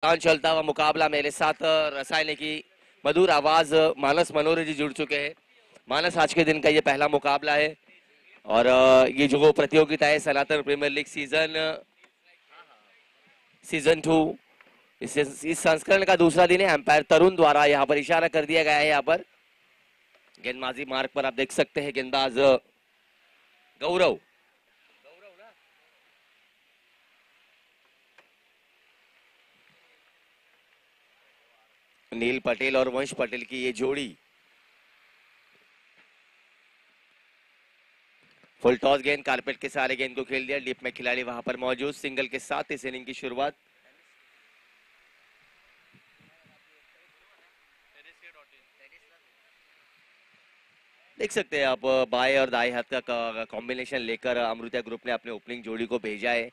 चलता हुआ मुकाबला मेरे साथ रसायन की मधुर आवाज मानस मनोहर जी जुड़ चुके हैं। मानस, आज के दिन का ये पहला मुकाबला है और ये जो प्रतियोगिता है सनातन प्रीमियर लीग सीजन 2, इस संस्करण का दूसरा दिन है। अंपायर तरुण द्वारा यहाँ पर इशारा कर दिया गया है। यहाँ पर गेंदबाजी मार्ग पर आप देख सकते हैं गेंदबाज गौरव नील पटेल और वंश पटेल की ये जोड़ी फुल टॉस गेंद कारपेट के सारे गेंद को खेल दिया। डीप में खिलाड़ी वहां पर मौजूद। सिंगल के साथ इस इनिंग की शुरुआत। देख सकते हैं आप बाएं और दाएं हाथ का कॉम्बिनेशन लेकर अमृता ग्रुप ने अपने ओपनिंग जोड़ी को भेजा है।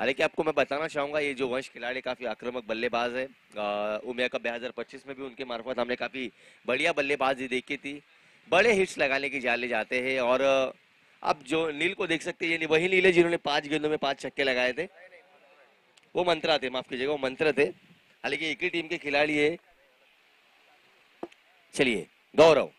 हालांकि आपको मैं बताना चाहूंगा ये जो वंश खिलाड़ी काफी आक्रामक बल्लेबाज है। उमिया कप 2025 में भी उनके मार्फत हमने काफी बढ़िया बल्लेबाजी देखी थी। बड़े हिट्स लगाने की जाले जाते हैं। और अब जो नील को देख सकते हैं, ये वही नील है जिन्होंने 5 गेंदों में 5 छक्के लगाए थे। वो मंत्रा थे, माफ कीजिएगा, वो मंत्र थे। हालांकि एक ही टीम के खिलाड़ी है। चलिए गौरव,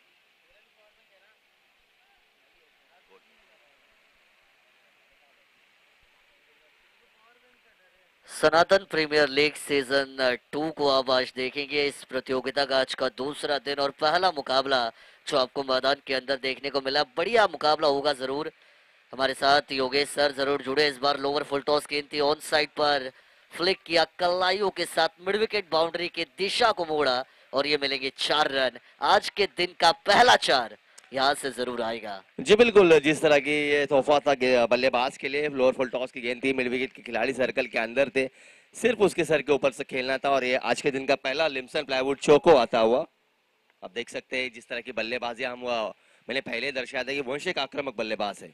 सनातन प्रीमियर लीग सीजन 2 को आप आज देखेंगे। इस प्रतियोगिता का आज का दूसरा दिन और पहला मुकाबला जो आपको मैदान के अंदर देखने को मिला। बढ़िया मुकाबला होगा जरूर। हमारे साथ योगेश सर जरूर जुड़े। इस बार लोअर फुल टॉस गेंद थी, ऑन साइड पर फ्लिक किया, कलाइयों के साथ मिड विकेट बाउंड्री की दिशा को मोड़ा और ये मिलेंगे 4 रन। आज के दिन का पहला 4 यहाँ से जरूर आएगा। जी बिल्कुल, जिस तरह की ये तोहफा था बल्लेबाज के लिए, लोअर फुल टॉस की गेंद थी, मिड विकेट के खिलाड़ी सर्कल के अंदर थे, सिर्फ उसके सर के ऊपर से खेलना था। और ये आज के दिन का पहला लिम्सन प्लाईवुड चौको आता हुआ आप देख सकते हैं। जिस तरह की बल्लेबाजी मैंने पहले दर्शाया था कि वंश एक आक्रामक बल्लेबाज है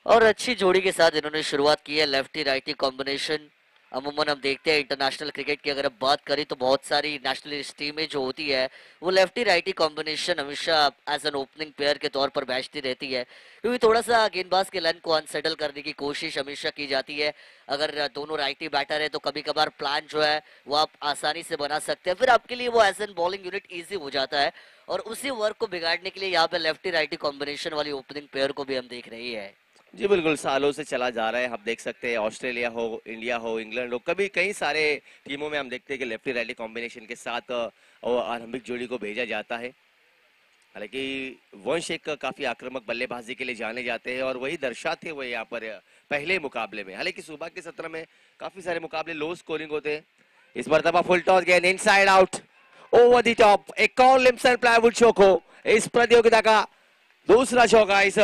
और अच्छी जोड़ी के साथ इन्होंने शुरुआत की है। लेफ्टी राइटी कॉम्बिनेशन अमूमन हम देखते हैं इंटरनेशनल क्रिकेट की अगर अब बात करें तो बहुत सारी नेशनल टीमें जो होती है वो लेफ्टी राइटी कॉम्बिनेशन हमेशा एज एन ओपनिंग प्लेयर के तौर पर बैठती रहती है, क्योंकि थोड़ा सा गेंदबाज के लाइन को अनसेटल करने की कोशिश हमेशा की जाती है। अगर दोनों राइटी बैटर है तो कभी कभार प्लान जो है वो आप आसानी से बना सकते हैं, फिर आपके लिए वो as an bowling unit easy हो जाता है। और उसी वर्क को बिगाड़ने के लिए यहाँ पे लेफ्टी राइटी कॉम्बिनेशन वाली ओपनिंग प्लेयर को भी हम देख रहे हैं। जी बिल्कुल, सालों से चला जा रहा है। आप देख सकते हैं ऑस्ट्रेलिया हो, इंडिया हो, इंग्लैंड हो, कभी कई सारे टीमों में हम देखते हैं कि लेफ्टी राइटी कॉम्बिनेशन के साथ आरंभिक जोड़ी को भेजा जाता है। हालांकि वंश एक काफी आक्रामक बल्लेबाजी के लिए जाने जाते हैं और वही दर्शाते हुए यहाँ पर पहले मुकाबले में। हालांकि सुबह के सत्र में काफी सारे मुकाबले लो स्कोरिंग होते हैं। इस मरतबा फुल टॉस गेंद inside out over the top. एक और लिम्सन प्लाईवुड चौको, इस प्रतियोगिता का दूसरा चौका इस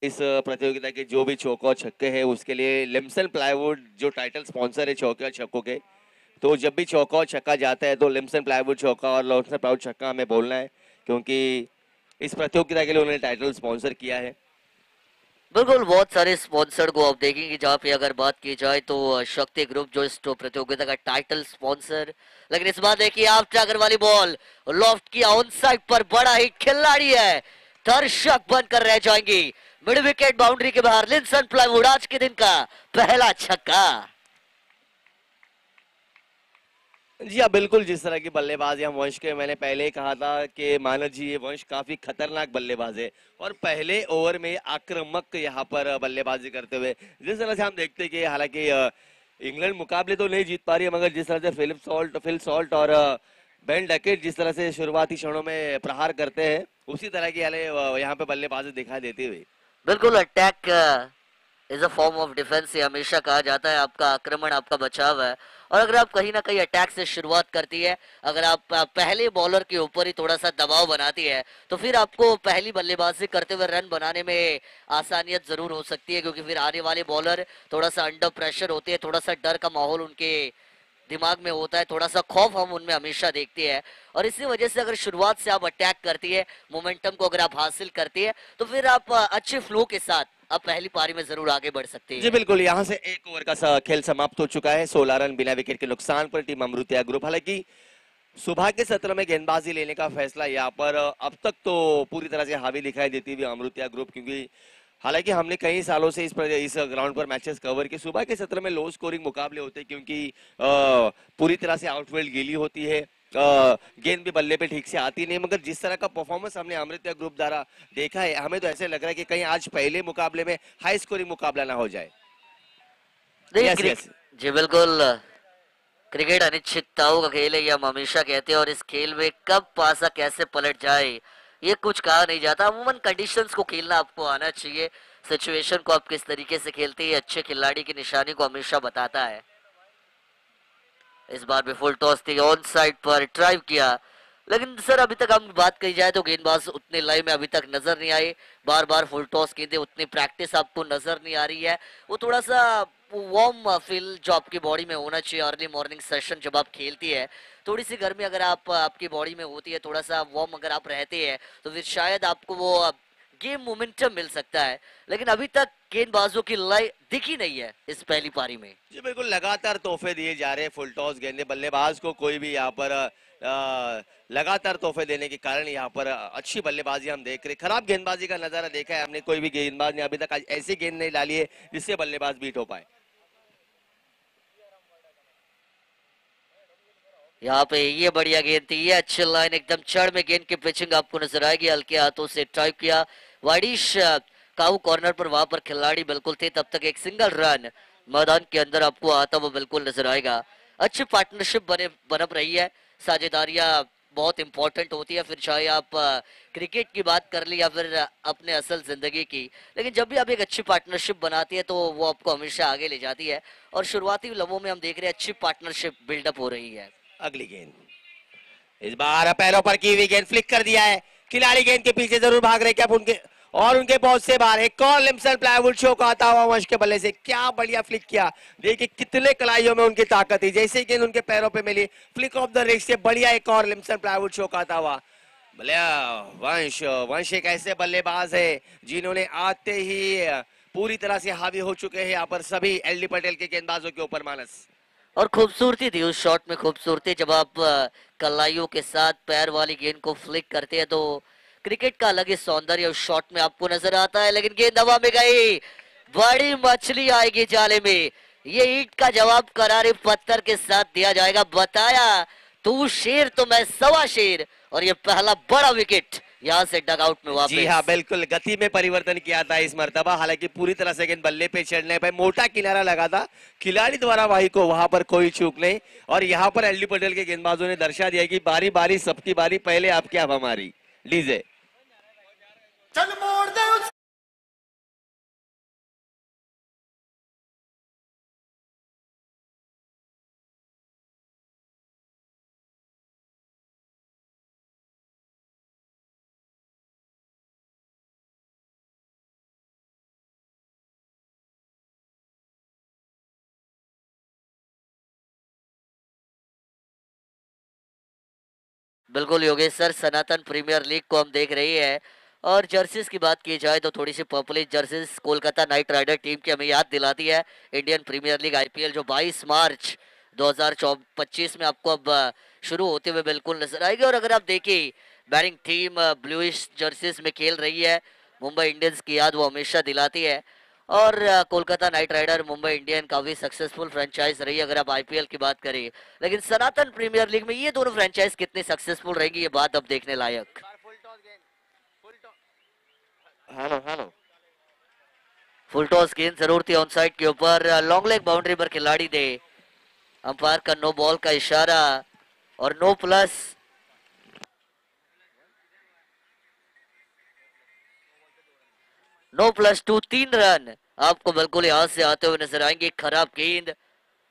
इस प्रतियोगिता के जो भी चौके और छक्के हैं उसके लिए लिम्सन प्लाईवुड जो टाइटल स्पॉन्सर है चौके और छक्कों के, तो जब भी चौका और छक्का जाता है तो लिम्सन प्लाईवुड चौका और लिम्सन प्लाईवुड छक्का हमें बोलना है, क्योंकि इस प्रतियोगिता के लिए उन्होंने टाइटल स्पॉन्सर किया है। बिल्कुल, बहुत सारे स्पॉन्सर को आप देखेंगे। जहाँ पे अगर बात की जाए तो शक्ति ग्रुप जो इस प्रतियोगिता का टाइटल स्पॉन्सर, लेकिन इस बार देखिए आप ट्रैकर वाली बॉल लॉफ्ट किया, ऑन साइड पर बड़ा ही खिलाड़ी है, दर्शक बनकर रह जाएंगे। मिड विकेट बाउंड्री के बाहर लिम्सन प्लाईवुड आज के दिन का पहला छक्का। जी हाँ बिल्कुल, जिस तरह की बल्लेबाजी हम वंश के, मैंने पहले ही कहा था कि मानस जी ये वंश काफी खतरनाक बल्लेबाज है और पहले ओवर में आक्रामक यहाँ पर बल्लेबाजी करते हुए जिस तरह से हम देखते हैं कि हालांकि इंग्लैंड मुकाबले तो नहीं जीत पा रही है, मगर जिस तरह से फिल सॉल्ट और बेन डकेट जिस तरह से शुरुआती क्षणों में प्रहार करते हैं उसी तरह की यहाँ पे बल्लेबाजी दिखाई देती हुई। बिल्कुल, attack is a form of defence, ये हमेशा कहा जाता है। आपका आक्रमण आपका बचाव है। और अगर आप कहीं ना कहीं अटैक से शुरुआत करती है, अगर आप पहले बॉलर के ऊपर ही थोड़ा सा दबाव बनाती है तो फिर आपको पहली बल्लेबाजी करते हुए रन बनाने में आसानियत जरूर हो सकती है, क्योंकि फिर आने वाले बॉलर थोड़ा सा अंडर प्रेशर होते हैं, थोड़ा सा डर का माहौल उनके दिमाग में होता है, थोड़ा सा खौफ हम उनमें हमेशा देखते हैं। और इसी वजह से अगर शुरुआत से आप अटैक करती है, मोमेंटम को अगर आप हासिल करती है तो फिर आप अच्छे फ्लो के साथ अब पहली पारी में जरूर आगे बढ़ सकती जी है। बिल्कुल, यहाँ से एक ओवर का खेल समाप्त हो चुका है। 16 रन बिना विकेट के नुकसान पर टीम अमृतिया ग्रुप। हालांकि सुबह के सत्र में गेंदबाजी लेने का फैसला यहाँ पर अब तक तो पूरी तरह से हावी दिखाई देती हुई अमृतिया ग्रुप, क्योंकि हालांकि हमने कई सालों से इस ग्राउंड पर मैचेस कवर किए। सुबह के सत्र में लो स्कोरिंग मुकाबले होते हैं, क्योंकि पूरी तरह से आउटफील्ड गीली होती है, गेंद भी बल्ले पे ठीक से आती नहीं। मगर जिस तरह का परफॉर्मेंस हमने अमृतिया ग्रुप द्वारा देखा है, हमें तो ऐसे लग रहा है कि कहीं आज पहले मुकाबले में हाई स्कोरिंग मुकाबला ना हो जाए। नहीं यस यस। जी बिल्कुल, क्रिकेट अनिश्चितताओं का खेल है, ये हम हमेशा कहते हैं, और इस खेल में कब पासा कैसे पलट जाए ये कुछ कहा नहीं जाता। अमूमन कंडीशंस को खेलना आपको आना चाहिए, सिचुएशन को आप किस तरीके से खेलते हैं अच्छे खिलाड़ी की निशानी को हमेशा बताता है। इस बार भी फुल टॉस थी, ऑन साइड पर ड्राइव किया, लेकिन सर अभी तक हम बात कही जाए तो गेंदबाज उतने लाइव में अभी तक नजर नहीं आए। बार बार फुल टॉस की थी, उतनी प्रैक्टिस आपको नजर नहीं आ रही है। वो थोड़ा सा वार्म फील जो आपकी बॉडी में होना चाहिए, अर्ली मॉर्निंग सेशन जब आप खेलती है, थोड़ी सी गर्मी अगर आप आपकी बॉडी में होती है, थोड़ा सा वार्म अगर आप रहते हैं, तो फिर शायद आपको वो गेम मोमेंटम मिल सकता है। लेकिन अभी तक गेंदबाजों की लय दिखी नहीं है इस पहली पारी में। जी बिल्कुल, लगातार तोहफे दिए जा रहे हैं फुल टॉस गेंदे बल्लेबाज को। कोई भी यहाँ पर लगातार तोहफे देने के कारण यहाँ पर अच्छी बल्लेबाजी हम देख रहे। खराब गेंदबाजी का नजारा देखा है हमने, कोई भी गेंदबाज ने अभी तक आज ऐसी गेंद नहीं डाली है जिससे बल्लेबाज बीट हो पाए। यहाँ पे ये बढ़िया गेंद थी, ये अच्छी लाइन एकदम चढ़ में गेंद की पिचिंग आपको नजर आएगी। हल्के हाथों से ड्राइव किया, वाइडिश काऊ कॉर्नर पर, वहां पर खिलाड़ी बिल्कुल थे, तब तक एक सिंगल रन मैदान के अंदर आपको आता हुआ बिल्कुल नजर आएगा। अच्छी पार्टनरशिप बनप रही है, साझेदारियां बहुत इंपॉर्टेंट होती है, फिर चाहे आप क्रिकेट की बात कर ली या फिर अपने असल जिंदगी की। लेकिन जब भी आप एक अच्छी पार्टनरशिप बनाती है तो वो आपको हमेशा आगे ले जाती है, और शुरुआती लम्हों में हम देख रहे हैं अच्छी पार्टनरशिप बिल्डअप हो रही है। अगली गेंद इस बार पैरों पर की हुई गेंद, फ्लिक कर दिया है। खिलाड़ी गेंद के पीछे जरूर भाग रहे, क्या उनके और उनके पहुंच से बाहर। एक और लिम्सन प्लाईवुड शो का आता हुआ वंश के बल्ले से, क्या बढ़िया फ्लिक किया। देखिए कितने कलाइयों में उनकी ताकत थी, जैसे ही गेंद उनके पैरों पे मिली, फ्लिक ऑफ द रिस्ट से बढ़िया एक और लिम्सन प्लाईवुड शो का आता हुआ। भले वंश वंश एक ऐसे बल्लेबाज है जिन्होंने आते ही पूरी तरह से हावी हो चुके हैं यहाँ पर सभी एलडी पटेल के गेंदबाजों के ऊपर। मानस और खूबसूरती थी उस शॉट में, खूबसूरती जब आप कलाइयों के साथ पैर वाली गेंद को फ्लिक करते हैं तो क्रिकेट का अलग ही सौंदर्य उस शॉट में आपको नजर आता है। लेकिन गेंद हवा में गई, बड़ी मछली आएगी जाले में, ये ईंट का जवाब करारे पत्थर के साथ दिया जाएगा। बताया तू शेर तो मैं सवा शेर, और ये पहला बड़ा विकेट यहाँ से डगआउट में वापस। जी हाँ बिल्कुल, गति में परिवर्तन किया था इस मर्तबा। हालांकि पूरी तरह से गेंद बल्ले पे चढ़ने पे मोटा किनारा लगा था, खिलाड़ी द्वारा वही को वहां पर कोई चूक नहीं। और यहाँ पर एलडी पटेल के गेंदबाजों ने दर्शा दिया कि बारी बारी सबकी बारी, पहले आपकी अब हमारी। लीजिए चल मोड़ दे उस बिल्कुल योगेश सर, सनातन प्रीमियर लीग को हम देख रहे हैं, और जर्सीज की बात की जाए तो थोड़ी सी purplish jerseys Kolkata night Rider team की हमें याद दिलाती है इंडियन प्रीमियर लीग आईपीएल, जो 22 मार्च 2025 में आपको अब शुरू होते हुए बिल्कुल नजर आएगी। और अगर आप देखिए बैटिंग टीम ब्लूइश जर्सीज में खेल रही है, मुंबई इंडियंस की याद वो हमेशा दिलाती है। और Kolkata night rider Mumbai Indian काफी सक्सेसफुल फ्रेंचाइज रही है अगर आप आईपीएल की बात करें। लेकिन सनातन प्रीमियर लीग में ये दोनों फ्रेंचाइज कितनी सक्सेसफुल रहेंगी, ये बात अब देखने लायक। हेलो हेलो फुल टॉस गेंद जरूर थी ऑन साइड के ऊपर, लॉन्ग लेग बाउंड्री पर खिलाड़ी दे, अंपायर का नो बॉल का इशारा और no plus. No plus two, 3 run आपको बिल्कुल यहाँ से आते हुए नजर आएंगे। खराब गेंद,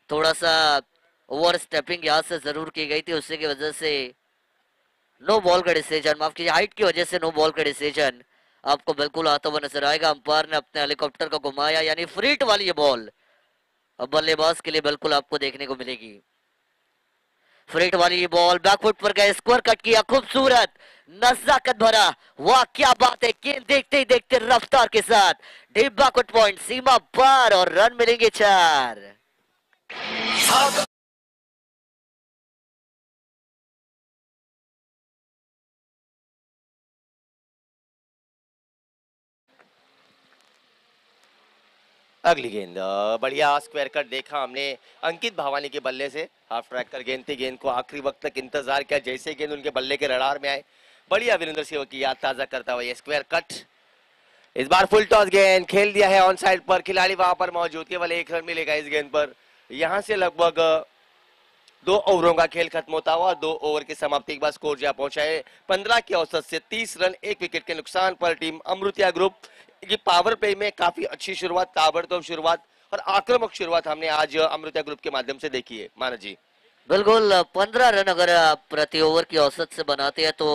थोड़ा सा ओवर स्टेपिंग यहाँ से जरूर की गई थी, उसी की वजह से नो बॉल का डिसीजन, माफ कीजिए हाइट की वजह से नो बॉल का डिसीजन आपको बिल्कुल आता हुआ नजर आएगा। अंपायर ने अपने हेलीकॉप्टर को घुमाया, यानी फ्रीट वाली ये बॉल अब बल्लेबाज के लिए बिल्कुल आपको देखने को मिलेगी। फ्रेट वाली ये बॉल बैकफुट पर गए, स्क्वायर कट किया, खूबसूरत नजाकत भरा, वाह क्या बात है, गेंद देखते ही देखते रफ्तार के साथ डीप बैकफुट पॉइंट, सीमा पार और रन मिलेंगे 4। अगली गेंद बढ़िया स्क्वायर कट देखा हमने अंकित भावानी के बल्ले से। हाफ ट्रैक कर गेंद थी, गेंद को आखिरी वक्त तक इंतजार किया, जैसे गेंद उनके बल्ले के रडार में आए बढ़िया वीरेंद्र सेवक की याद ताजा करता हुआ ये स्क्वायर कट। इस बार फुल टॉस गेंद खेल दिया है ऑन साइड पर, खिलाड़ी वहां पर मौजूद, केवल 1 रन मिलेगा इस गेंद पर। यहां से लगभग 2 ओवरों का खेल खत्म होता हुआ, 2 ओवर की समाप्ति के बाद स्कोर जा पहुंचा है 15 की औसत से 30 रन 1 विकेट के नुकसान पर। टीम अमृतिया ग्रुप की पावर प्ले में काफी अच्छी शुरुआत, ताबड़तोड़ शुरुआत और आक्रामक शुरुआत हमने आज अमृतिया ग्रुप के माध्यम से देखी है मानव जी। बिल्कुल 15 रन अगर आप प्रति ओवर की औसत से बनाते हैं तो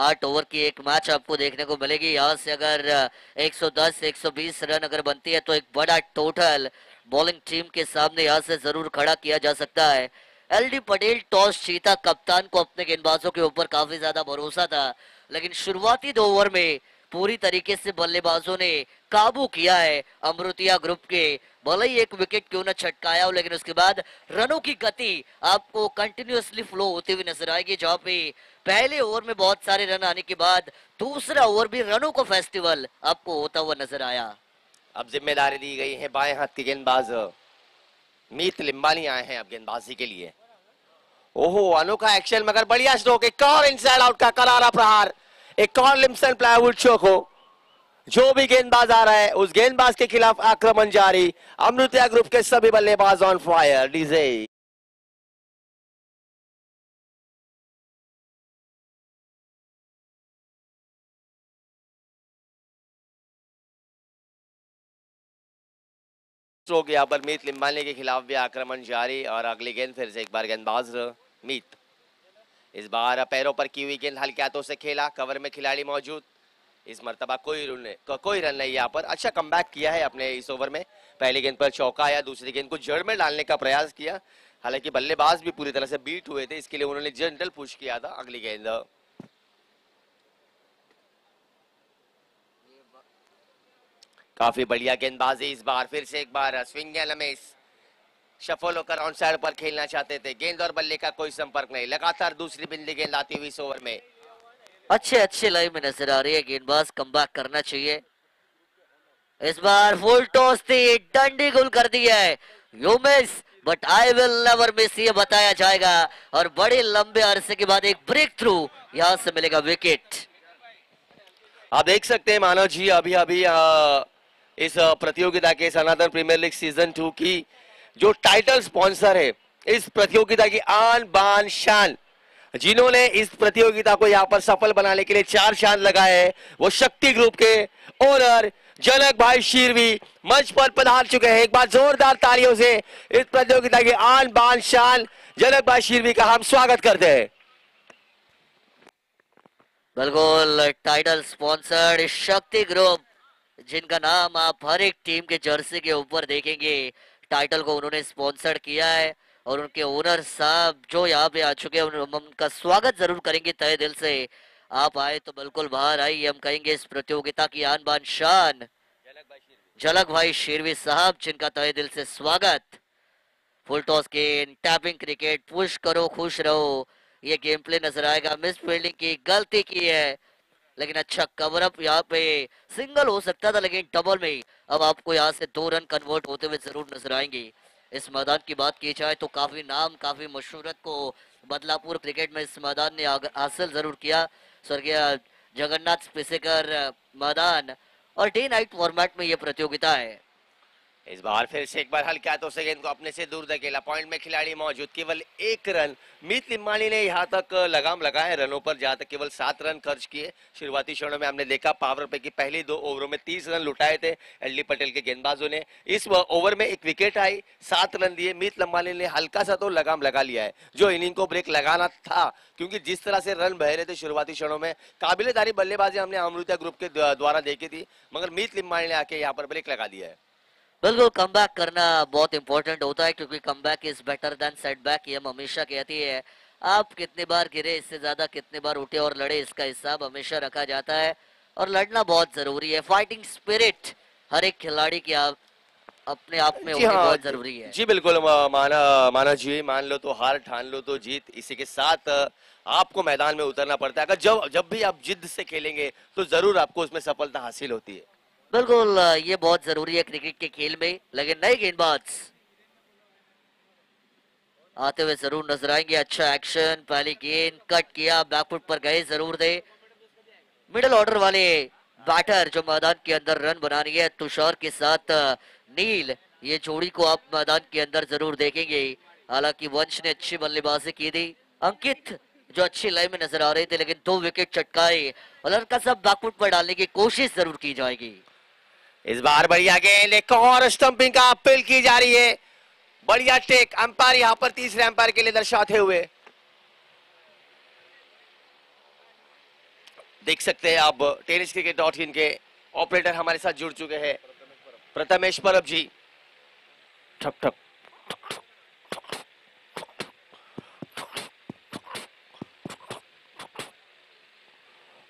8 ओवर की एक मैच आपको देखने को मिलेगी। यहाँ से अगर 110 120 रन अगर बनती है तो एक बड़ा टोटल बॉलिंग टीम के सामने यहाँ से जरूर खड़ा किया जा सकता है। एलडी पटेल टॉस जीता, कप्तान को अपने गेंदबाजों के ऊपर काफी ज्यादा भरोसा था, लेकिन शुरुआती 2 ओवर में पूरी तरीके से बल्लेबाजों ने काबू किया है अमृतिया ग्रुप के। भले ही 1 विकेट क्यों न छटकाया हो, लेकिन उसके बाद रनों की गति आपको कंटिन्यूअसली फ्लो होती हुई नजर आएगी, जहां पे पहले ओवर में बहुत सारे रन आने के बाद दूसरा ओवर भी रनों का फेस्टिवल आपको होता हुआ नजर आया। अब जिम्मेदारी दी गई है बाएं हाथ के गेंदबाज मीत लिम्बानी आए हैं अब गेंदबाजी के लिए। ओहो अनोखा एक्शन, मगर बढ़िया स्ट्रोक, एक और इनसाइड आउट का करारा प्रहार, एक और लिम्सन प्लाईवुड चौक हो। जो भी गेंदबाज आ रहा है उस गेंदबाज के खिलाफ आक्रमण जारी, अमृतिया ग्रुप के सभी बल्लेबाज ऑन फायर। डीजे स्ट्रोक यहाँ पर मीत लिम्बानी के खिलाफ भी आक्रमण जारी, और अगली गेंद फिर से एक बार गेंदबाज मीत, इस बार पैरों पर की हुई गेंद हल्के हाथों से खेला, कवर में खिलाड़ी मौजूद, इस मर्तबा कोई रन नहीं यहाँ पर। अच्छा कमबैक किया है अपने इस ओवर में, पहली गेंद पर चौका आया, दूसरी गेंद को जड़ में डालने का प्रयास किया, हालांकि बल्लेबाज भी पूरी तरह से बीट हुए थे, इसके लिए उन्होंने जनरल पुश किया था। अगली गेंद काफी बढ़िया गेंदबाजी, इस बार फिर से एक बार स्विंग एलमेस शफल होकर ऑन साइड पर खेलना चाहते थे, गेंद और बल्ले का कोई संपर्क नहीं, लगातार दूसरी बिंदी गेंद आती हुई इस ओवर में। अच्छे लाइन में नजर आ रही है, गेंदबाज कमबैक करना चाहिए। इस बार फुल टॉस थी, डंडी गुल कर दिया है, you miss but I will never miss ये बताया जाएगा, और बड़े लंबे अरसे के बाद एक ब्रेक थ्रू यहां से मिलेगा विकेट। आप देख सकते हैं मानव जी, अभी अभी इस प्रतियोगिता के सनातन प्रीमियर लीग सीजन 2 की जो टाइटल स्पॉन्सर है, इस प्रतियोगिता की आन बान शान, जिन्होंने इस प्रतियोगिता को यहाँ पर सफल बनाने के लिए 4 चांद लगाए हैं, वो शक्ति ग्रुप के ओनर जनक भाई शीरवी मंच पर पधार चुके हैं। एक बार जोरदार तालियों से इस प्रतियोगिता की आन बान शान जनक भाई शीरवी का हम स्वागत करते हैं। बिल्कुल टाइटल स्पॉन्सर्ड शक्ति ग्रुप, जिनका नाम आप हर एक टीम के जर्सी के ऊपर देखेंगे, टाइटल को उन्होंने स्पॉन्सर्ड किया है, और उनके ओनर साहब जो यहाँ पे आ चुके हैं उनका स्वागत जरूर करेंगे तहे दिल से। आप आए तो बिल्कुल बाहर आइए, हम कहेंगे इस प्रतियोगिता की आन बान शान झलक भाई शेरवी साहब, जिनका तहे दिल से स्वागत। फुल टॉस गेंद, टैपिंग क्रिकेट, पुश करो खुश रहो, ये गेम प्ले नजर आएगा। मिस फील्डिंग की, गलती की है, लेकिन अच्छा कवर अप, यहाँ पे सिंगल हो सकता था लेकिन डबल में अब आपको यहाँ से 2 रन कन्वर्ट होते हुए जरूर नजर आएंगे। इस मैदान की बात की जाए तो काफी नाम, काफी मशहूरत को बदलापुर क्रिकेट में इस मैदान ने हासिल जरूर किया। स्वर्गीय जगन्नाथ स्पेसेकर मैदान, और डे नाइट फॉर्मेट में ये प्रतियोगिता है। इस बार फिर से एक बार हल्के हाथों से गेंद को अपने से दूर धकेला, पॉइंट में खिलाड़ी मौजूद, केवल 1 रन। मीत लिम्बानी ने यहाँ तक लगाम लगाए रनों पर, जहाँ तक केवल 7 रन खर्च किए। शुरुआती क्षणों में हमने देखा पावर प्ले की पहली 2 ओवरों में 30 रन लुटाए थे एलडी पटेल के गेंदबाजों ने। इस ओवर में 1 विकेट आई, 7 रन दिए। मीत लिम्बानी ने हल्का सा तो लगाम लगा लिया है, जो इनिंग को ब्रेक लगाना था, क्योंकि जिस तरह से रन बह रहे थे शुरुआती क्षणों में, काबिले तारीफ बल्लेबाजी हमने अमृतिया ग्रुप के द्वारा देखी थी, मगर मीत लिम्बानी ने आके यहाँ पर ब्रेक लगा दिया है। बिल्कुल कमबैक करना बहुत इंपॉर्टेंट होता है क्योंकि comeback is better than setback, ये हम हमेशा कहती है। आप कितने बार गिरे, इससे ज्यादा कितने बार उठे और लड़े, इसका हिसाब हमेशा रखा जाता है। और लड़ना बहुत जरूरी है। फाइटिंग स्पिरिट हर एक खिलाड़ी की अपने आप में जी होनी हाँ, बहुत जरूरी है। जी बिल्कुल। माना माना जी, मान लो तो हार, ठान लो तो जीत। इसी के साथ आपको मैदान में उतरना पड़ता है। अगर जब जब भी आप जिद से खेलेंगे तो जरूर आपको उसमें सफलता हासिल होती है। बिल्कुल ये बहुत जरूरी है क्रिकेट के खेल में। लेकिन नए गेंदबाज आते हुए जरूर नजर आएंगे। अच्छा एक्शन, पहली गेंद कट किया, बैकफुट पर गए जरूर थे मिडिल ऑर्डर वाले बैटर जो मैदान के अंदर रन बनानी है तुषार के साथ नील। ये जोड़ी को आप मैदान के अंदर जरूर देखेंगे। हालांकि वंश ने अच्छी बल्लेबाजी की थी, अंकित जो अच्छी लाइन में नजर आ रहे थे, लेकिन 2 विकेट चटकाए और हल्का सा बैकफुट पर डालने की कोशिश जरूर की जाएगी। इस बार बढ़िया गेंद, एक और स्टंपिंग का अपील की जा रही है। बढ़िया टेक अंपायर यहाँ पर तीसरे अंपायर के लिए दर्शाते हुए। देख सकते हैं आप टेनिस क्रिकेट डॉट इन के ऑपरेटर हमारे साथ जुड़ चुके हैं, प्रथमेश परब जी। ठक ठक।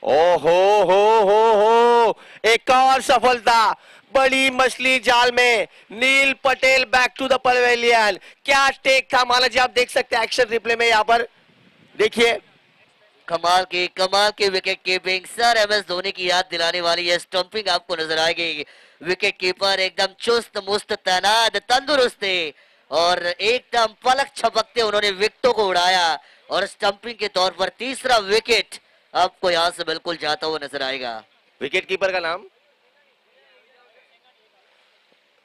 ओ हो, एक और सफलता। बड़ी मछली जाल में, Neel Patel back to the pavilion. क्या टेक था माला जी, आप देख सकते हैं एक्शन रिप्ले में। यहाँ पर देखिए, कमाल की wicket keeping. Sir M S Dhoni की याद दिलाने वाली ये स्टंपिंग आपको नजर आएगी। विकेट कीपर एकदम चुस्त मुस्त तैनात तंदुरुस्त थे और एकदम पलक छपकते उन्होंने विकेटों को उड़ाया। और स्टंपिंग के तौर पर तीसरा विकेट आपको यहाँ से बिल्कुल जाता हुआ नजर आएगा। विकेट कीपर का नाम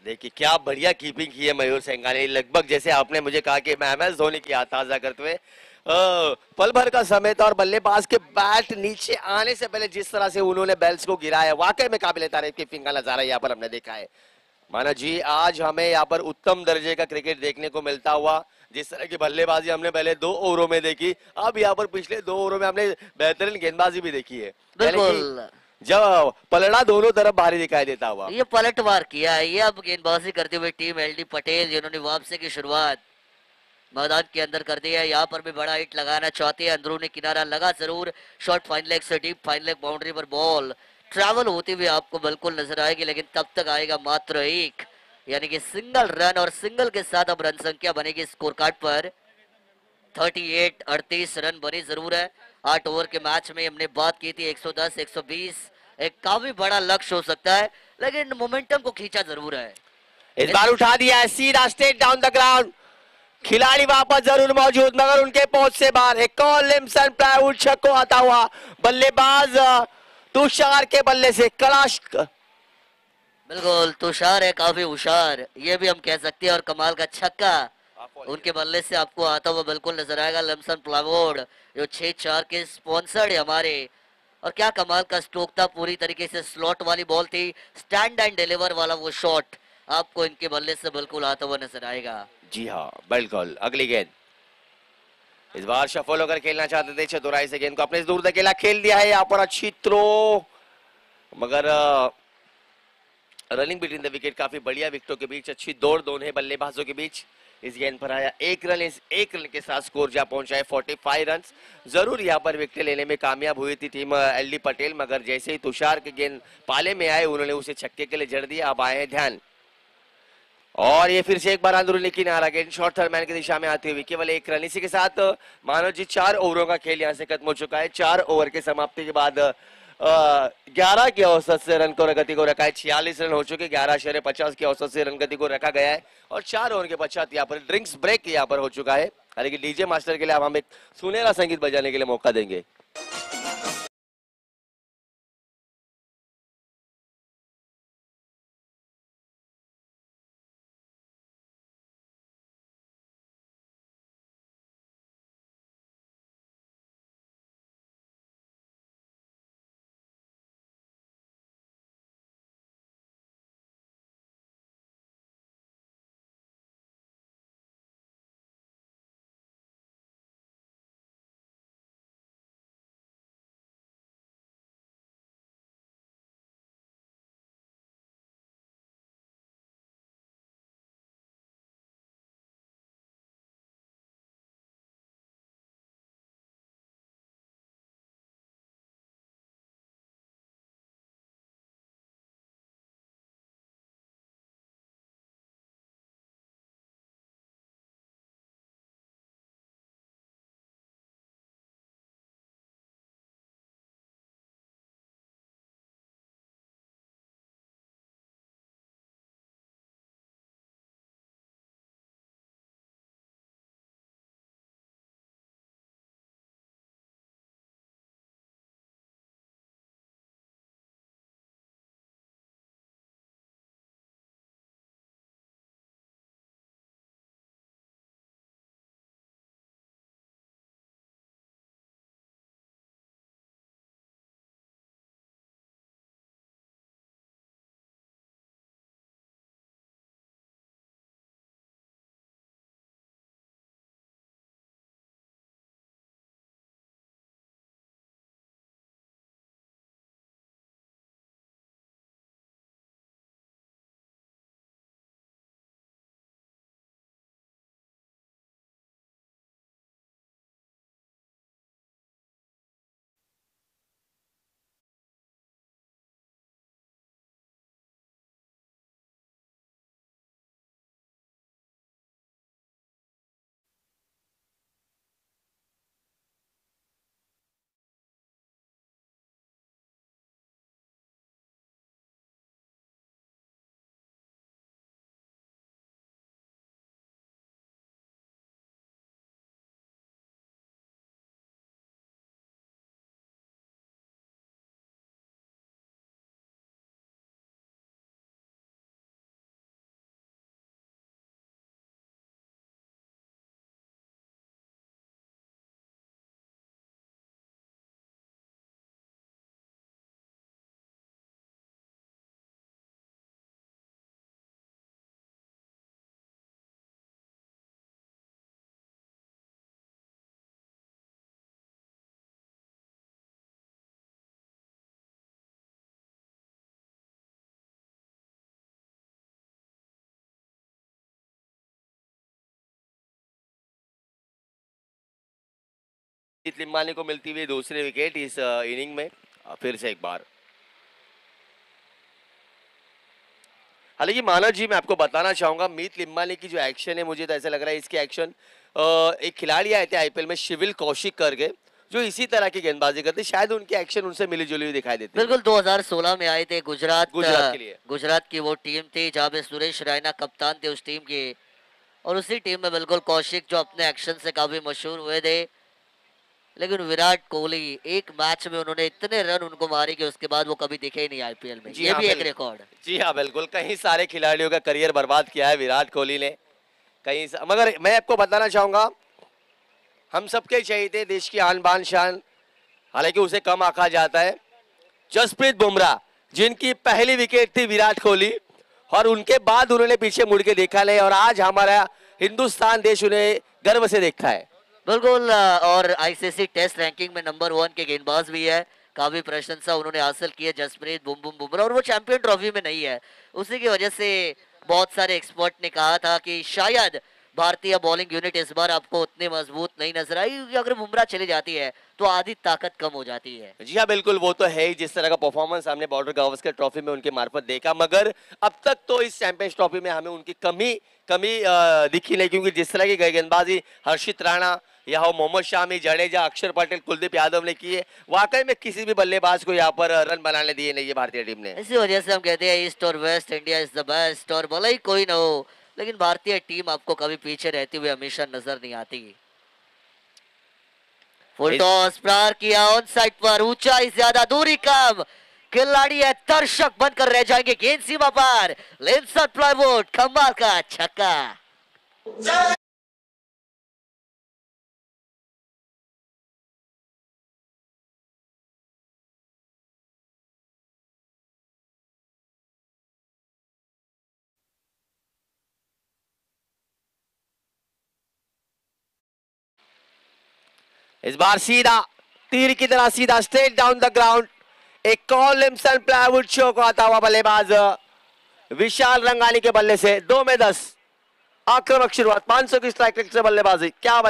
देखिए, क्या बढ़िया कीपिंग की है मयूर सेंगानी। लगभग जैसे आपने मुझे कहा कि मैं एम एस धोनी की याद ताजा करते हुए, पल भर का समय था और बल्लेबाज के बैट नीचे आने से पहले जिस तरह से उन्होंने बेल्स को गिराया, वाकई में काबिले तारीफ कीपिंग का नजारा यहाँ पर हमने देखा है। माना जी, आज हमें यहाँ पर उत्तम दर्जे का क्रिकेट देखने को मिलता हुआ। जिस तरह की बल्लेबाजी हमने पहले 2 ओवरों में देखी, अब यहाँ पर पिछले 2 ओवरों में हमने बेहतरीन गेंदबाजी भी देखी है। यानी कि बिल्कुल जब पलड़ा दोनों तरफ भारी दिखाई देता हुआ। ये पलटवार किया है। ये अब गेंदबाजी करते हुए टीम एलडी पटेल जिन्होंने वापसी की शुरुआत मैदान के अंदर कर दिया है। यहाँ पर भी बड़ा हिट लगाना चाहते हैं, अंदरूनी किनारा लगा जरूर। शॉर्ट फाइन लेग से डीप फाइन लेग बाउंड्री पर बॉल ट्रैवल होती हुई आपको बिल्कुल नजर आएगी, लेकिन तब तक आएगा मात्र एक, यानी कि सिंगल रन। और सिंगल के साथ अब रन संख्या बनेगी स्कोर कार्ड पर 38 रन बनी जरूर है। 8 ओवर के मैच में हमने बात की थी 110 120 एक काफी बड़ा लक्ष्य हो सकता है, लेकिन मोमेंटम को खींचा जरूर है। इस बार उठा दिया है सीधा स्ट्रेट डाउन द ग्राउंड। खिलाड़ी वापस जरूर मौजूद, मगर उनके पहुंच से बाहर। एक और लिम्सन प्लाईवुड छक्को आता हुआ। बल्लेबाज तुषार के बल्ले से कलाश। बिल्कुल तुषार है काफी होशियार, ये भी हम कह सकते हैं। और कमाल का छक्का उनके बल्ले से आपको आता हुआ बिल्कुल नजर आएगा। लमसन प्लावोड जो 6-4 के स्पॉन्सर्ड है हमारे। और क्या कमाल का स्ट्रोक था, पूरी तरीके से स्लॉट वाली बॉल थी, स्टैंड एंड डिलीवर वाला वो शॉट आपको इनके बल्ले से बिल्कुल आता हुआ नजर आएगा। जी हाँ बिल्कुल। अगली गेंद, इस बार शफल होकर खेलना चाहते थे, चतुराई से गेंद को अपने दूर धकेला, खेल दिया है यहाँ पर। अच्छी थ्रो, मगर रनिंग बिटवीन द विकेट, काफी बढ़िया विकेटों के बीच अच्छी दौड़ दोनों बल्लेबाजों के बीच। इस गेंद पर आया एक रन। इस एक रन के साथ स्कोर जहां पहुंचा है 45 रन। जरूर यहां पर विकेट लेने में कामयाब हुई थी टीम एलडी पटेल, मगर जैसे ही तुषार के गेंद पाले में आए, उन्होंने उसे छक्के के लिए जड़ दिया। अब आए हैं ध्यान, और ये फिर से एक बार अंदरूनी किनारा, गेंद शॉर्ट थर्ड मैन की दिशा में आती हुई केवल एक रन। इसी के साथ मानो जी 4 ओवरों का खेल यहां से खत्म हो चुका है। 4 ओवर के समाप्ति के बाद 11 की औसत से रन को गति को रखा है। 46 रन हो चुके, 11.50 की औसत से रन गति को रखा गया है। और 4 ओवर के पश्चात यहाँ पर ड्रिंक्स ब्रेक यहाँ पर हो चुका है। हालांकि डीजे मास्टर के लिए अब हम एक सुनहरा संगीत बजाने के लिए मौका देंगे। मीत लिम्बानी को मिलती हुई दूसरी विकेट इस इनिंग में। फिर से एक बार हालांकि मानव जी, मैं आपको बताना चाहूंगा मीत लिम्बानी की जो एक्शन है, मुझे तो ऐसा लग रहा है इसके एक्शन एक खिलाड़ी आए थे आईपीएल में शिविल कौशिक करके, जो इसी तरह की गेंदबाजी करते, शायद उनकी एक्शन उनसे मिली जुली हुई दिखाई देती है। बिल्कुल 2016 में आए थे गुजरात के लिए। गुजरात की वो टीम थी जहाँ पे सुरेश रैना कप्तान थे उस टीम के, और उसी टीम में बिल्कुल कौशिक जो अपने एक्शन से काफी मशहूर हुए थे। लेकिन विराट कोहली एक मैच में उन्होंने इतने रन उनको मारे कि उसके बाद वो कभी दिखे ही नहीं आईपीएल में। जी ये हाँ, भी एक रिकॉर्ड। जी हाँ बिल्कुल, कई सारे खिलाड़ियों का करियर बर्बाद किया है विराट कोहली ने, मगर मैं आपको बताना चाहूंगा, हम सबके चाहिए देश की आन बान शान, हालांकि उसे कम आंका जाता है, जसप्रीत बुमराह, जिनकी पहली विकेट थी विराट कोहली, और उनके बाद उन्होंने पीछे मुड़ के देखा नहीं, और आज हमारा हिंदुस्तान देश उन्हें गर्व से देखता है। बिल्कुल, और आईसीसी टेस्ट रैंकिंग में नंबर 1 के गेंदबाज भी है। काफी प्रशंसा उन्होंने हासिल की है जसप्रीत बुमराह, और वो चैंपियन ट्रॉफी में नहीं है। उसी की वजह से बहुत सारे एक्सपर्ट ने कहा था कि शायद भारतीय बॉलिंग यूनिट इस बार आपको उतनी मजबूत नहीं नजर आई, क्योंकि अगर बुमराह चली जाती है तो आधी ताकत कम हो जाती है। जी हाँ बिल्कुल, वो तो है ही, जिस तरह का परफॉर्मेंस हमने बॉर्डर गावस्कर ट्रॉफी में उनके मार्फत देखा, मगर अब तक तो इस चैंपियंस ट्रॉफी में हमें उनकी कमी कमी दिखी नहीं, क्योंकि जिस तरह की गेंदबाजी हर्षित राणा या हो मोहम्मद शामी, जडेजा, अक्षर पटेल, कुलदीप यादव ने की है, वाकई में किसी भी बल्लेबाज को यहाँ पर रन बनाने दिए नहीं है भारतीय टीम ने। इसी वजह से हम कहते हैं ईस्ट और waste India is the best, और भले ही कोई ना हो लेकिन भारतीय टीम आपको कभी पीछे रहती हुई हमेशा नजर नहीं आती। फुल टॉस प्रहार किया ऑन साइड पर, ऊंचाई ज्यादा दूरी कम, खिलाड़ी है दर्शक बनकर रह जाएंगे गेंद सीमा पर, लिंसन प्लाईवुड कमाल का छक्का। इस बार सीधा तीर की तरह सीधा स्ट्रेट डाउन द ग्राउंड, एक कॉल लिम्सन प्लाईवुड शो को आता हुआ बल्लेबाज विशाल रंगानी के बल्ले से 2 में 10, आक्रामक शुरुआत, 500 की स्ट्राइक रेट से बल्लेबाजी, क्या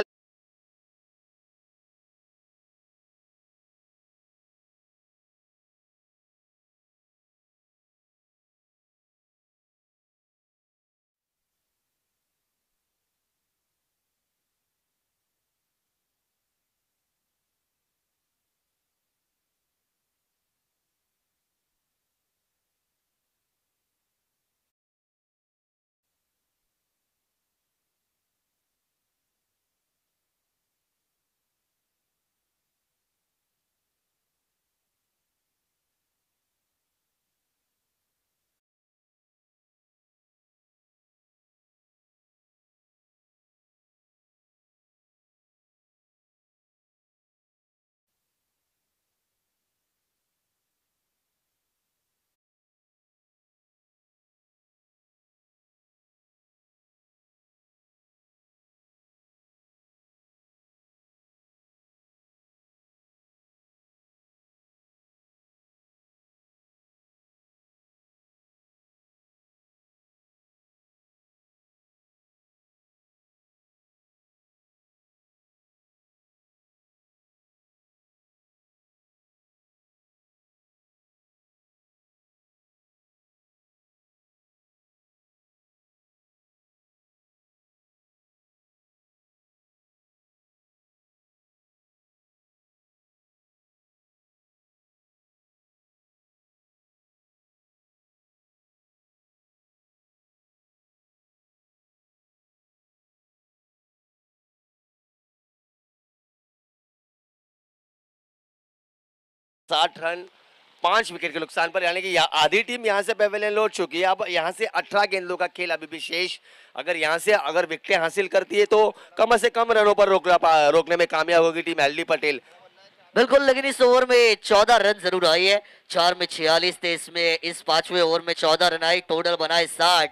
साठ रन 5 विकेट के नुकसान पर, यानी कि आधी टीम यहां से पेवेलियन लौट चुकी है। अब यहां से 18 गेंदों का खेल अभी भी शेष, अगर यहां से विकेटें हासिल करती है तो कम से कम रनों पर रोकने में कामयाब होगी टीम एलडी पटेल। बिल्कुल, लेकिन इस ओवर में 14 रन जरूर आई है, 4 में 46 थे, इसमें इस 5वें ओवर में 14 रन आई, टोटल बनाए 60,